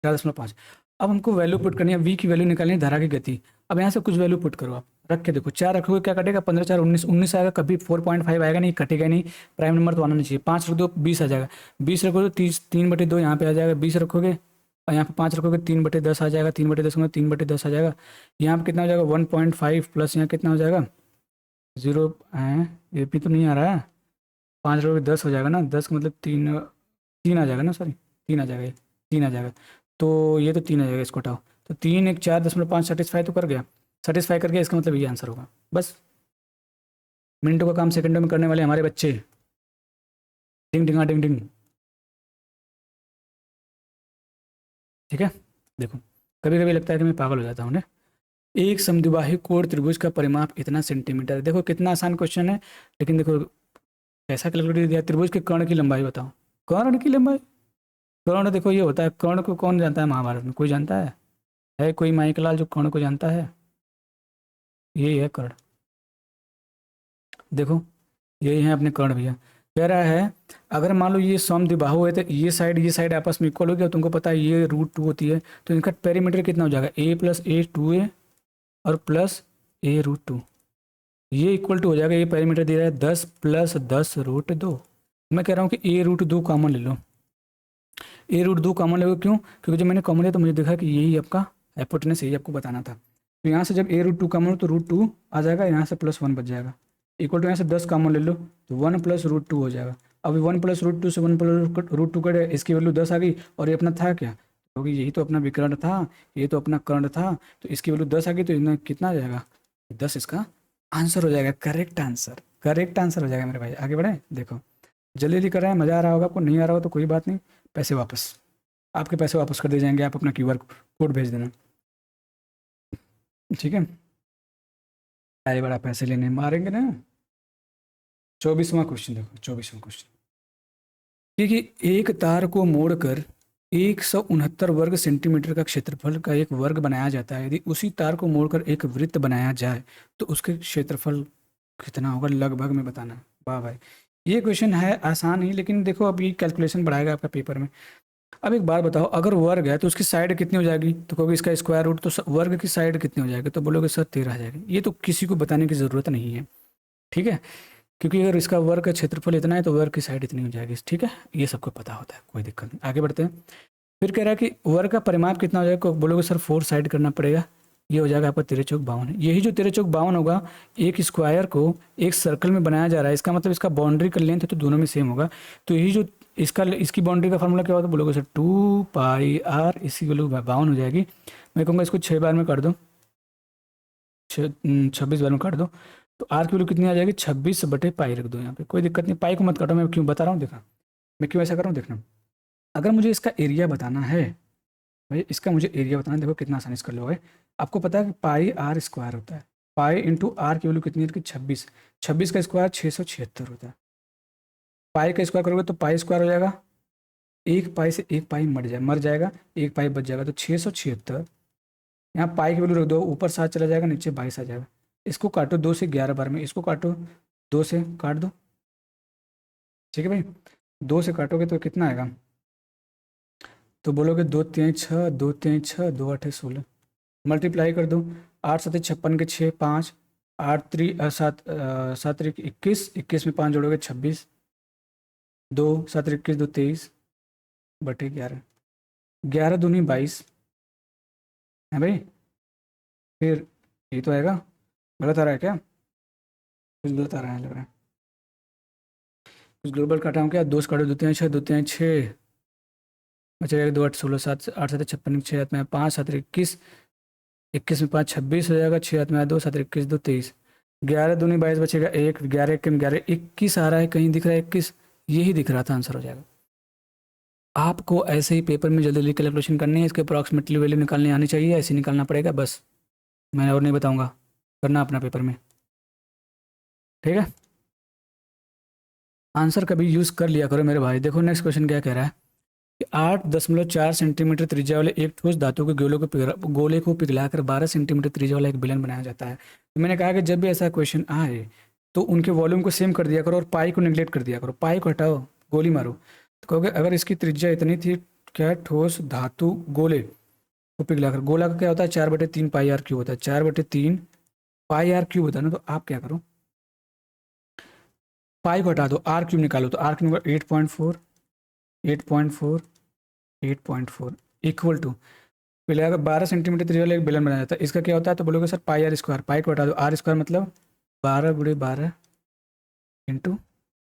4.5। अब हमको वैल्यू पुट करनी है, वी की वैल्यू निकालनी है, धारा की गति। अब यहाँ से कुछ वैल्यू पुट करो आप, रख के देखो, 4 रखोगे क्या कटेगा, 15 4 19, 19 आएगा, कभी 4.5 आएगा नहीं, कटेगा नहीं, प्राइम नंबर तो आना नहीं चाहिए। 5 रख दो 20 आ जाएगा, 20 रखोगे तो 3/2 यहाँ पे आ जाएगा, 20 रखोगे और यहाँ पे 5 रखोगे 3/10 आ जाएगा, 3/10 में 3/10 आ जाएगा। यहाँ पे कितना हो जाएगा 1.5 प्लस यहाँ कितना हो जाएगा 0 है, ये भी तो नहीं आ रहा है। 5 रखोगे 10 हो जाएगा ना, 10 का मतलब 3, 3 आ जाएगा ना, सॉरी 3 आ जाएगा, ये 3 आ जाएगा, तो ये तो 3 आ जाएगा, इसको हटाओ, तो 3 1 4.5 सेटिस्फाई तो कर गया, सेटिस्फाई कर गया, इसका मतलब ये आंसर होगा बस। मिनटों का काम सेकंडों में करने वाले हमारे बच्चे, डिंग डिंगा डिंग डिंग। ठीक है, देखो कभी कभी लगता है कि मैं पागल हो जाता हूँ ना। एक समद्विबाहु कोण त्रिभुज का परिमाप इतना सेंटीमीटर, देखो कितना आसान क्वेश्चन है, लेकिन देखो कैसा कैलकुलेट दिया, त्रिभुज के कर्ण की लंबाई बताओ, कर्ण की लंबाई, कर्ण देखो ये होता है, कर्ण को कौन जानता है महाभारत में, कोई जानता है कोई माइक लाल जो कर्ण को जानता है, यही है कर्ण। देखो यही है अपने कर्ण भैया। कह रहा है अगर मान लो ये समद्विबाहु है तो ये साइड आपस में इक्वल हो गया, तुमको पता है ये √2 होती है, तो इनका पेरीमीटर कितना हो जाएगा a + a 2a और प्लस a√2, ये इक्वल टू हो जाएगा, ये पेरीमीटर दे रहा है 10 + 10√2। मैं कह रहा हूँ कि a√2 कॉमन ले लो, a√2 कॉमन ले लो, क्यों, क्योंकि जब मैंने कॉमन लिया तो मुझे देखा कि यही आपका हाइपोटेनस, यही आपको बताना था। तो यहाँ से जब a√2 कॉमन हो तो √2 आ जाएगा, यहाँ से +1 बच जाएगा, इक्वल टू यहाँ से 10 कॉमन ले लो तो 1 + √2 हो जाएगा। अब 1 + √2 से 1 + √2 कटे, इसकी वैल्यू 10 आ गई, और ये अपना था क्या, क्योंकि यही तो अपना विकर्ण था, ये तो अपना कर्ण था, तो इसकी वैल्यू 10 आ गई, तो इतना कितना आ जाएगा 10, इसका आंसर हो जाएगा, करेक्ट आंसर, करेक्ट आंसर हो जाएगा मेरे भाई। आगे बढ़े, देखो जल्दी जल्दी कर रहे हैं, मज़ा आ रहा होगा आपको, नहीं आ रहा हो तो कोई बात नहीं, पैसे वापस, आपके पैसे वापस कर दिए जाएंगे, आप अपना QR कोड भेज देना, ठीक है। अरे बड़ा पैसे लेने मारेंगे ना। 24वां क्वेश्चन देखो, 24वां क्वेश्चन, क्योंकि एक तार को मोड़कर 169 वर्ग सेंटीमीटर का क्षेत्रफल का एक वर्ग बनाया जाता है, यदि उसी तार को मोड़कर एक वृत्त बनाया जाए तो उसके क्षेत्रफल कितना होगा, लगभग में बताना है। वाह भाई, ये क्वेश्चन है आसान ही, लेकिन देखो अब ये कैलकुलेशन बढ़ाएगा आपका पेपर में। अब एक बात बताओ, अगर वर्ग है तो उसकी साइड कितनी हो जाएगी, तो कहोगे इसका स्क्वायर रूट, तो वर्ग की साइड कितनी हो जाएगी, तो बोलोगे सर 13 आ जाएगी। ये तो किसी को बताने की ज़रूरत नहीं है, ठीक है, क्योंकि अगर इसका वर्ग का क्षेत्रफल इतना है तो वर्ग की साइड इतनी हो जाएगी, ठीक है, ये सबको पता होता है, कोई दिक्कत नहीं। आगे बढ़ते हैं, फिर कह रहा है कि वर्ग का परिमाप कितना हो जाएगा, बोलोगे सर 4 साइड करना पड़ेगा, ये हो जाएगा आपका 13 चौक 52। यही जो 13 चौक 52 होगा, एक स्क्वायर को एक सर्कल में बनाया जा रहा है, इसका मतलब इसका बाउंड्री का लेंथ है तो दोनों में सेम होगा, तो यही जो इसकी बाउंड्री का फार्मूला क्या होता है, बोलोगे सर 2πr, इसी वैल्यू 52 हो जाएगी। मैं कहूँगा इसको 6 बार में काट दो, 26 बार में काट दो, तो आर की वैल्यू कितनी आ जाएगी 26/π रख दो यहाँ पे, कोई दिक्कत नहीं, पाई को मत काटो, मैं क्यों बता रहा हूँ, देखा मैं क्यों ऐसा कर रहा हूँ, देखना। अगर मुझे इसका एरिया बताना है भाई, इसका मुझे एरिया बताना है, देखो कितना आसानी से कर लोगे। आपको पता है कि πr² होता है, पाई इंटू आर की वैल्यू कितनी है, 26, 26 का स्क्वायर 676 होता है, पाई का स्क्वायर करोगे तो π² हो जाएगा, एक पाई से एक पाई मर जाएगा, एक पाई बच जाएगा, तो 676, यहाँ पाई की वैल्यू रख दो, ऊपर 7 चला जाएगा, नीचे 22 आ जाएगा। इसको काटो 2 से 11 बार में, इसको काटो 2 से काट दो, ठीक है भाई, 2 से काटोगे तो कितना आएगा, तो बोलोगे 2 3 6, 2 3 6, 2 8 16, मल्टीप्लाई कर दो, 8 7 56 के 6 5, 8 3 7 7 21, 21 में 5 जोड़ोगे 26, 2 7 21 2 23 बटे 11, 11 दूनी 22 है भाई। फिर ये तो आएगा, गलत आ रहा है क्या, कुछ गलत आ रहा है लग रहा है, कुछ ग्लोबल काटा हूँ क्या, 2 से काटो 2 3 6, 2 3 6 बचेगा, 2 8 16, 7 8 7 56, 6 हाथ में 5 7 21, 21 में 5 26 हो जाएगा, 6 हाथ में 2 7 21 2 23, 11 दूनी 22 बचेगा 1, 11 1 11 21 आ रहा है, कहीं दिख रहा है 21, यही दिख रहा था, आंसर हो जाएगा। आपको ऐसे ही पेपर में जल्दी जल्दी कैलकुलेशन करनी है, इसके अप्रॉक्सीमेटली वैल्यू निकालनी आनी चाहिए, ऐसे निकालना पड़ेगा बस। मैं और नहीं बताऊंगा, करना अपना पेपर में, ठीक है। आंसर कभी यूज़ कर लिया करो मेरे भाई। देखो नेक्स्ट क्वेश्चन क्या कह रहा है कि 8.4 सेंटीमीटर त्रिज्या वाले एक ठोस धातु के गोले को पिघलाकर 12 सेंटीमीटर त्रिज्या वाला एक बेलन बनाया जाता है। तो मैंने कहा कि जब भी ऐसा क्वेश्चन आए तो उनके वॉल्यूम को सेम कर दिया करो और पाई को निगलेक्ट कर दिया करो। पाई को हटाओ, गोली मारो। तो कहोगे अगर इसकी त्रिज्या इतनी थी, क्या ठोस धातु गोले को पिघलाकर, गोला का क्या होता है 4/3 पाई आर क्यूब होता है, 4/3 पाई आर क्यूब होता है ना। तो आप क्या करो, पाई को हटा दो, आर क्यूब निकालो। तो आर क्यूब 8.4, 8.4, 8.4 इक्वल टू, पहले अगर 12 सेंटीमीटर त्रिज्या वाला एक बेलन बनाया जाता है, इसका क्या होता है तो बोलोगे सर पाई आर स्क्वायर। पाई को हटा दो, आर स्क्वायर मतलब 12/12 इंटू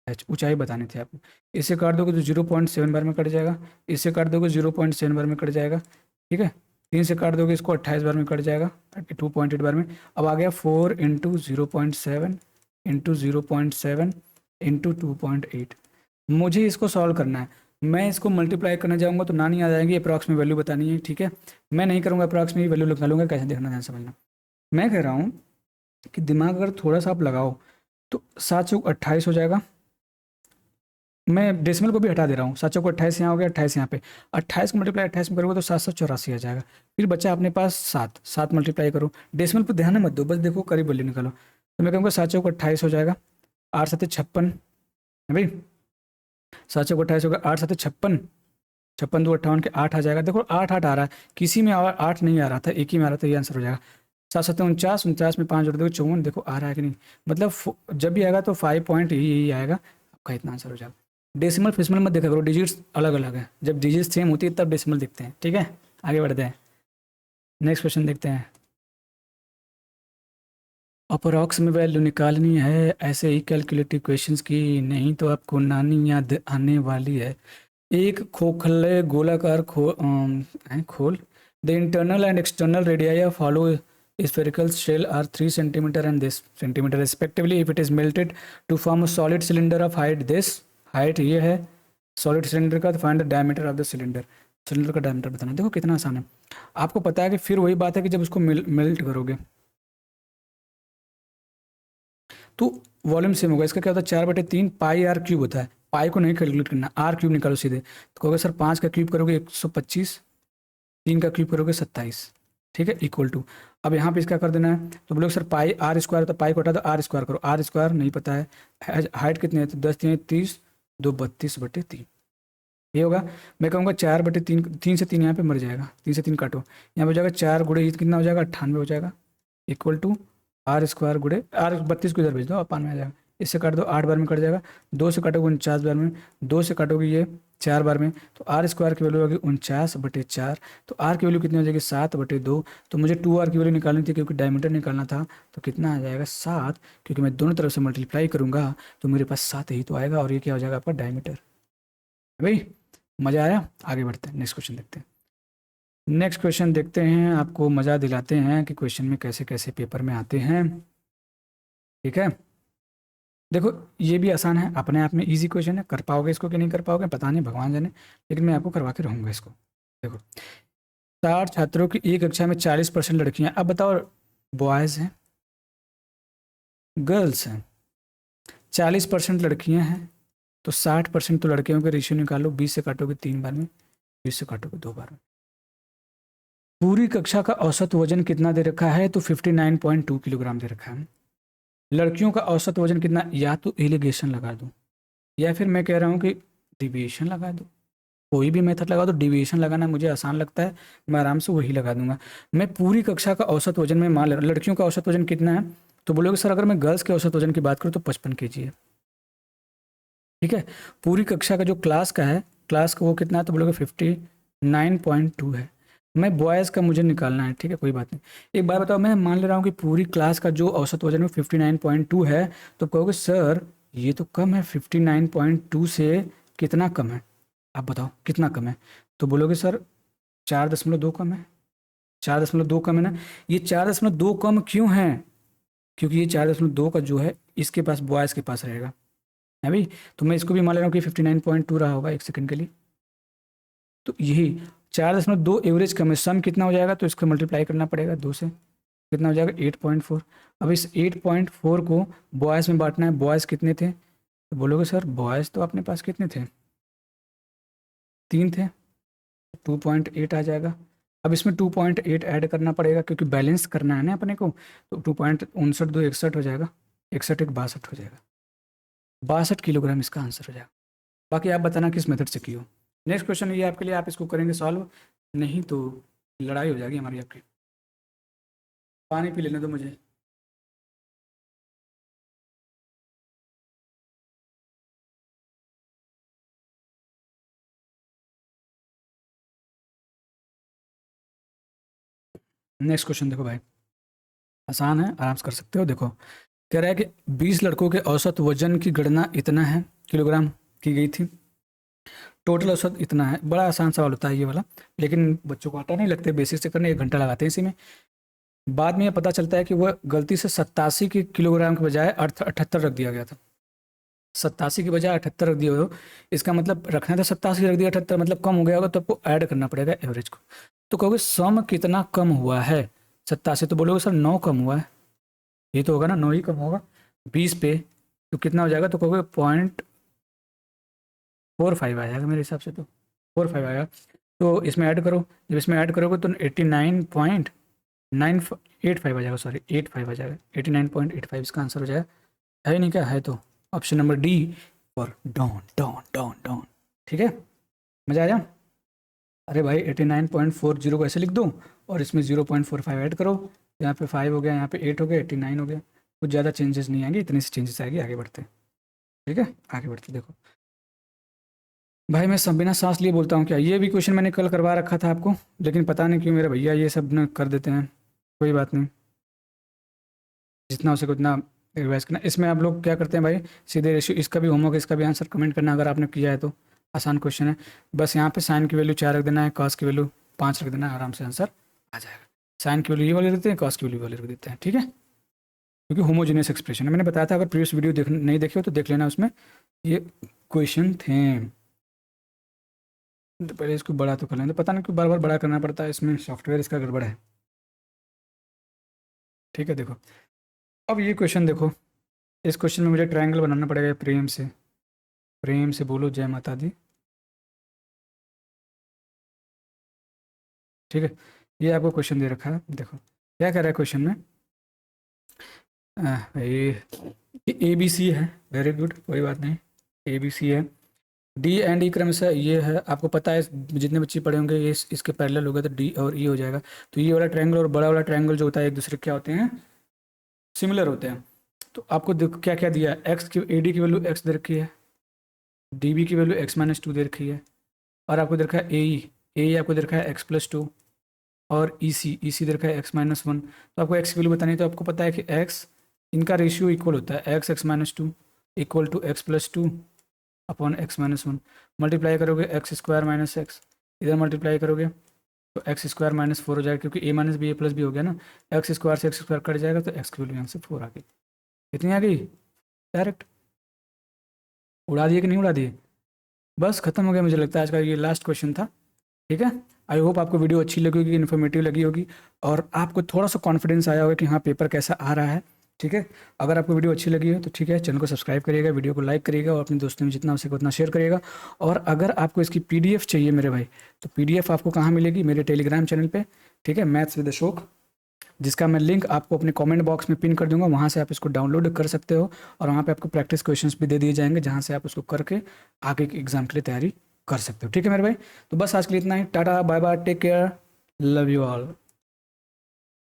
एच, ऊंचाई बतानी थी आपको। इससे काट दोगे तो 0.7 बार में कट जाएगा, इससे काट दोगे 0.7 बार में कट जाएगा, ठीक है। 3 से काट दोगे इसको 28 बार में कट जाएगा, 2.8 बार में। अब आ गया 4 इंटू 0.7 इंटू 0.7 इंटू 2.8। मुझे इसको सॉल्व करना है, मैं इसको मल्टीप्लाई करने जाऊंगा तो नानी आ जाएंगी, अप्रॉक्स में वैल्यू बतानी है, ठीक है। मैं नहीं करूंगा, अप्रॉक्स में ही वैल्यू निकालूंगा, कैसे देखना ध्यान समझना। मैं कह रहा हूँ कि दिमाग अगर थोड़ा सा आप लगाओ तो 7 चौक 28 हो जाएगा। मैं डेसिमल को भी हटा दे रहा हूँ, 7 चौक 28 यहाँ हो गया, 28 यहाँ पे, 28 को मल्टीप्लाई 28 में करोगे तो 784 आ जाएगा। फिर बच्चा अपने पास 7, 7 मल्टीप्लाई करो, डेसिमल पर ध्यान मत दो, बस देखो करीब वैल्यू निकालो। तो मैं कहूँगा 7 चौक 28 हो जाएगा, 8 7 56 है भाई, 7 चौक 28 होगा, 8 7 56, 56 2 58 के 8 आ जाएगा। देखो 8 8 आ रहा है, किसी में 8 नहीं आ रहा था, एक ही में आ रहा था, ये आंसर हो जाएगा। 7 7 49, 49 में 5 जोड़ दोगे 54, देखो आ रहा है कि नहीं। मतलब जब भी आएगा तो 5 पॉइंट यही आएगा, आपका इतना आंसर हो जाएगा। डेसिमल फिसिमल मत देखा करो, डिजिट्स अलग अलग है, जब डिजिट्स सेम होती है तब डेसिमल दिखते हैं, ठीक है। आगे बढ़ते हैं, नेक्स्ट क्वेश्चन देखते हैं। अप्रॉक्स में वैल्यू निकालनी है, ऐसे ही कैलकुलेटिव क्वेश्चंस की, नहीं तो आपको नानी याद आने वाली है। एक खोखले गोलाकार खोल, the internal and external radii of hollow spherical shell are 3 centimeter and this centimeter respectively if it is melted to form a solid cylinder of height this height ये है सॉलिड सिलेंडर का। तो find the diameter of the cylinder, cylinder का diameter बताना। देखो कितना आसान है, आपको पता है कि फिर वही बात है कि जब उसको मेल्ट करोगे तो वॉल्यूम सेम होगा। इसका क्या होता है 4/3 पाई आर क्यूब होता है, पाई को नहीं कैलकुलेट करना, आर क्यूब निकालो सीधे। तो कहोगे सर 5 का क्यूब करोगे 125, 3 का क्यूब करोगे 27, ठीक है, इक्वल टू। अब यहाँ पे इसका कर देना है, तो बोलोगे सर पाई आर स्क्वायर, तो पाई को हटा दो, आर स्क्वायर करो, आर स्क्वायर नहीं पता है, हाइट कितनी है तो 10 3 30, 2 32/3 ये होगा। मैं कहूँगा 4/3, 3 से 3 यहाँ पे मर जाएगा, 3 से 3 काटो, यहाँ पे हो जाएगा 4 गुड़े कितना हो जाएगा 98 हो जाएगा, इक्वल टू आर स्क्वायर गुड़े आर 32 को इधर भेज दो, 92 आ जाएगा। इससे काट दो 8 बार में कट जाएगा, 2 से काटोगे 49 बार में, 2 से काटोगे ये 4 बार में, तो आर स्क्वायर की वैल्यू होगी 49/4। तो आर की वैल्यू कितनी हो जाएगी 7/2। तो मुझे 2r की वैल्यू निकालनी थी क्योंकि डायमीटर निकालना था, तो कितना आ जाएगा 7, क्योंकि मैं दोनों तरफ से मल्टीप्लाई करूंगा तो मेरे पास 7 ही तो आएगा, और ये क्या हो जाएगा आपका डायमीटर। भाई मज़ा आया, आगे बढ़ते हैं, नेक्स्ट क्वेश्चन देखते हैं। नेक्स्ट क्वेश्चन देखते हैं, आपको मज़ा दिलाते हैं कि क्वेश्चन में कैसे कैसे पेपर में आते हैं, ठीक है। देखो ये भी आसान है, अपने आप में इजी क्वेश्चन है, कर पाओगे इसको कि नहीं कर पाओगे पता नहीं, भगवान जाने, लेकिन मैं आपको करवा के रहूँगा इसको। देखो 60 छात्रों की एक कक्षा में 40% लड़कियां, अब बताओ बॉयज़ हैं गर्ल्स हैं, 40% लड़कियां हैं, तो 60% तो लड़कियों के रेशियो निकालो, 20 से काटोगे 3 बार में, 20 से काटोगे 2 बार में। पूरी कक्षा का औसत वजन कितना दे रखा है तो 59.2 किलोग्राम दे रखा है। लड़कियों का औसत वजन कितना, या तो एलिगेशन लगा दो या फिर मैं कह रहा हूँ कि डिविएशन लगा दो, कोई भी मेथड लगा दो, डिविएशन लगाना मुझे आसान लगता है, मैं आराम से वही लगा दूंगा। मैं पूरी कक्षा का औसत वजन में मान ले रहा हूँ, लड़कियों का औसत वजन कितना है तो बोलोगे सर अगर मैं गर्ल्स के औसत वजन की बात करूँ तो 55 kg है, ठीक है। पूरी कक्षा का जो क्लास का है, क्लास का वो कितना है तो बोलोगे 59.2 है। मैं बॉयज़ का मुझे निकालना है, ठीक है, कोई बात नहीं। एक बार बताओ, मैं मान ले रहा हूँ कि पूरी क्लास का जो औसत वजन है 59.2 है, तो कहोगे सर ये तो कम है, 59.2 से कितना कम है, आप बताओ कितना कम है। तो बोलोगे सर 4.2 कम है, 4.2 कम है ना। ये 4.2 कम क्यों है, क्योंकि ये 4.2 का जो है इसके पास बॉयज़ के पास रहेगा, है भाई। तो मैं इसको भी मान ले रहा हूँ कि 59.2 रहा होगा 1 सेकंड के लिए। तो यही 4.2 एवरेज कम है, सम कितना हो जाएगा, तो इसको मल्टीप्लाई करना पड़ेगा 2 से, कितना हो जाएगा 8.4। अब इस 8.4 को बॉयज़ में बांटना है। बॉयज़ कितने थे, तो बोलोगे सर बॉयज़ तो अपने पास कितने थे, 3 थे, 2.8 आ जाएगा। अब इसमें 2.8 ऐड करना पड़ेगा क्योंकि बैलेंस करना है ना अपने को। तो 2.59 2 61 हो जाएगा, 61 एक 62 हो जाएगा, 62 किलोग्राम इसका आंसर हो जाएगा। बाकी आप बताना किस मेथड से की हो। नेक्स्ट क्वेश्चन ये आपके लिए, आप इसको करेंगे सॉल्व, नहीं तो लड़ाई हो जाएगी हमारी आपकी। पानी पी लेने दो मुझे। नेक्स्ट क्वेश्चन देखो भाई, आसान है, आराम से कर सकते हो। देखो कह रहा है कि 20 लड़कों के औसत वजन की गणना इतना है किलोग्राम की गई थी, टोटल औसत इतना है। बड़ा आसान सवाल होता है ये वाला, लेकिन बच्चों को आता नहीं, लगते बेसिक से करने 1 घंटा लगाते हैं इसी में। बाद में ये पता चलता है कि वह गलती से 87 के किलोग्राम के बजाय 78 रख दिया गया था। 87 के बजाय 78 रख दिया हो, इसका मतलब रखना था 87 रख दिया 78, मतलब कम हो गया होगा, तो आपको ऐड करना पड़ेगा एवरेज को। तो कहोगे सम कितना कम हुआ है 87, तो बोलोगे सर 9 कम हुआ है, ये तो होगा ना, 9 ही कम होगा 20 पे, तो कितना हो जाएगा, तो कहोगे 0.45 आ जाएगा मेरे हिसाब से, तो 45 आएगा। तो इसमें ऐड करो, जब इसमें ऐड करोगे तो 89.985 आ जाएगा, सॉरी 85 आ जाएगा, 89.85 इसका आंसर हो जाएगा। है नहीं क्या, है तो option number D for Don Don Don Don. ठीक है, मजा आया। अरे भाई 89.40 को ऐसे लिख दो और इसमें 0.45 ऐड करो, यहाँ पे 5 हो गया, यहाँ पे 8 हो गया, 89 हो गया। कुछ ज़्यादा चेंजेस नहीं आएंगे, इतनी सी चेंजेस आएगी, आगे बढ़ते हैं। ठीक है, आगे बढ़ते देखो भाई, मैं सब बिना सांस लिए बोलता हूँ क्या, ये भी क्वेश्चन मैंने कल करवा रखा था आपको, लेकिन पता नहीं क्यों मेरे भैया ये सब न कर देते हैं। कोई बात नहीं, जितना हो सके उतना रिवाइज करना। इसमें आप लोग क्या करते हैं भाई, सीधे रेशियो, इसका भी होमवर्क, इसका भी आंसर कमेंट करना अगर आपने किया है तो। आसान क्वेश्चन है, बस यहाँ पे साइन की वैल्यू 4 रख देना है, कॉस की वैल्यू 5 रख देना है, आराम से आंसर आ जाएगा। साइन की वैल्यू ये वाली रखते हैं, कॉस की वैल्यू वाली रख देते हैं, ठीक है, क्योंकि होमोजीनियस एक्सप्रेशन है। मैंने बताया था, अगर प्रीवियस वीडियो नहीं देखे हो तो देख लेना, उसमें ये क्वेश्चन थे। तो पहले इसको बड़ा तो कर लें, तो पता नहीं क्यों बार बार बड़ा करना पड़ता है, इसमें सॉफ्टवेयर इसका गड़बड़ है। ठीक है, देखो अब ये क्वेश्चन देखो, इस क्वेश्चन में मुझे ट्रायंगल बनाना पड़ेगा प्रेम से। प्रेम से बोलो जय माता दी। ठीक है, ये आपको क्वेश्चन दे रखा है, देखो क्या कह रहा है क्वेश्चन में। ये ए बी सी है, वेरी गुड, कोई बात नहीं, ए बी सी है। डी एंड ई क्रम से ये है, आपको पता है जितने बच्चे पढ़े होंगे ये इसके पैरेलल होगा, तो डी और ई हो जाएगा। तो ये वाला ट्रायंगल और बड़ा वाला ट्रायंगल जो होता है एक दूसरे क्या होते हैं, सिमिलर होते हैं। तो आपको देखो क्या क्या दिया है, एक्स की ए डी की वैल्यू एक्स दे रखी है, डी बी की वैल्यू x-2 दे रखी है, और आपको दे रखा है ए ई आपको दे रखा है x+2, और ई सी दे रखा है x-1। तो आपको x की वैल्यू बतानी है, तो आपको पता है कि x इनका रेशियो इक्वल होता है, x(x-2) equal to x+2 upon x-1। Multiply करोगे x² - x, इधर मल्टीप्लाई करोगे तो x² - 4 हो जाएगा, क्योंकि a minus b a plus b हो गया ना, x² से x² कट जाएगा, तो x की वैल्यू यहाँ से 4 आ गई। कितनी आ गई, डायरेक्ट उड़ा दिए कि नहीं उड़ा दिए, बस खत्म हो गया। मुझे लगता है आज का ये लास्ट क्वेश्चन था। ठीक है, आई होप आपको वीडियो अच्छी लगी होगी, इन्फॉर्मेटिव लगी होगी, और आपको थोड़ा सा कॉन्फिडेंस आया होगा कि हाँ पेपर कैसा आ रहा है। ठीक है, अगर आपको वीडियो अच्छी लगी हो तो ठीक है, चैनल को सब्सक्राइब करिएगा, वीडियो को लाइक करिएगा, और अपने दोस्तों में जितना हो सके उतना शेयर करिएगा। और अगर आपको इसकी PDF चाहिए मेरे भाई, तो PDF आपको कहाँ मिलेगी, मेरे टेलीग्राम चैनल पर। ठीक है, मैथ्स विद अशोक, जिसका मैं लिंक आपको अपने कमेंट बॉक्स में पिन कर दूंगा, वहाँ से आप इसको डाउनलोड कर सकते हो, और वहाँ पे आपको प्रैक्टिस क्वेश्चंस भी दे दिए जाएंगे, जहाँ से आप उसको करके आगे के एग्जाम के लिए तैयारी कर सकते हो। ठीक है मेरे भाई, तो बस आज के लिए इतना ही, tata bye bye, take care, love you all.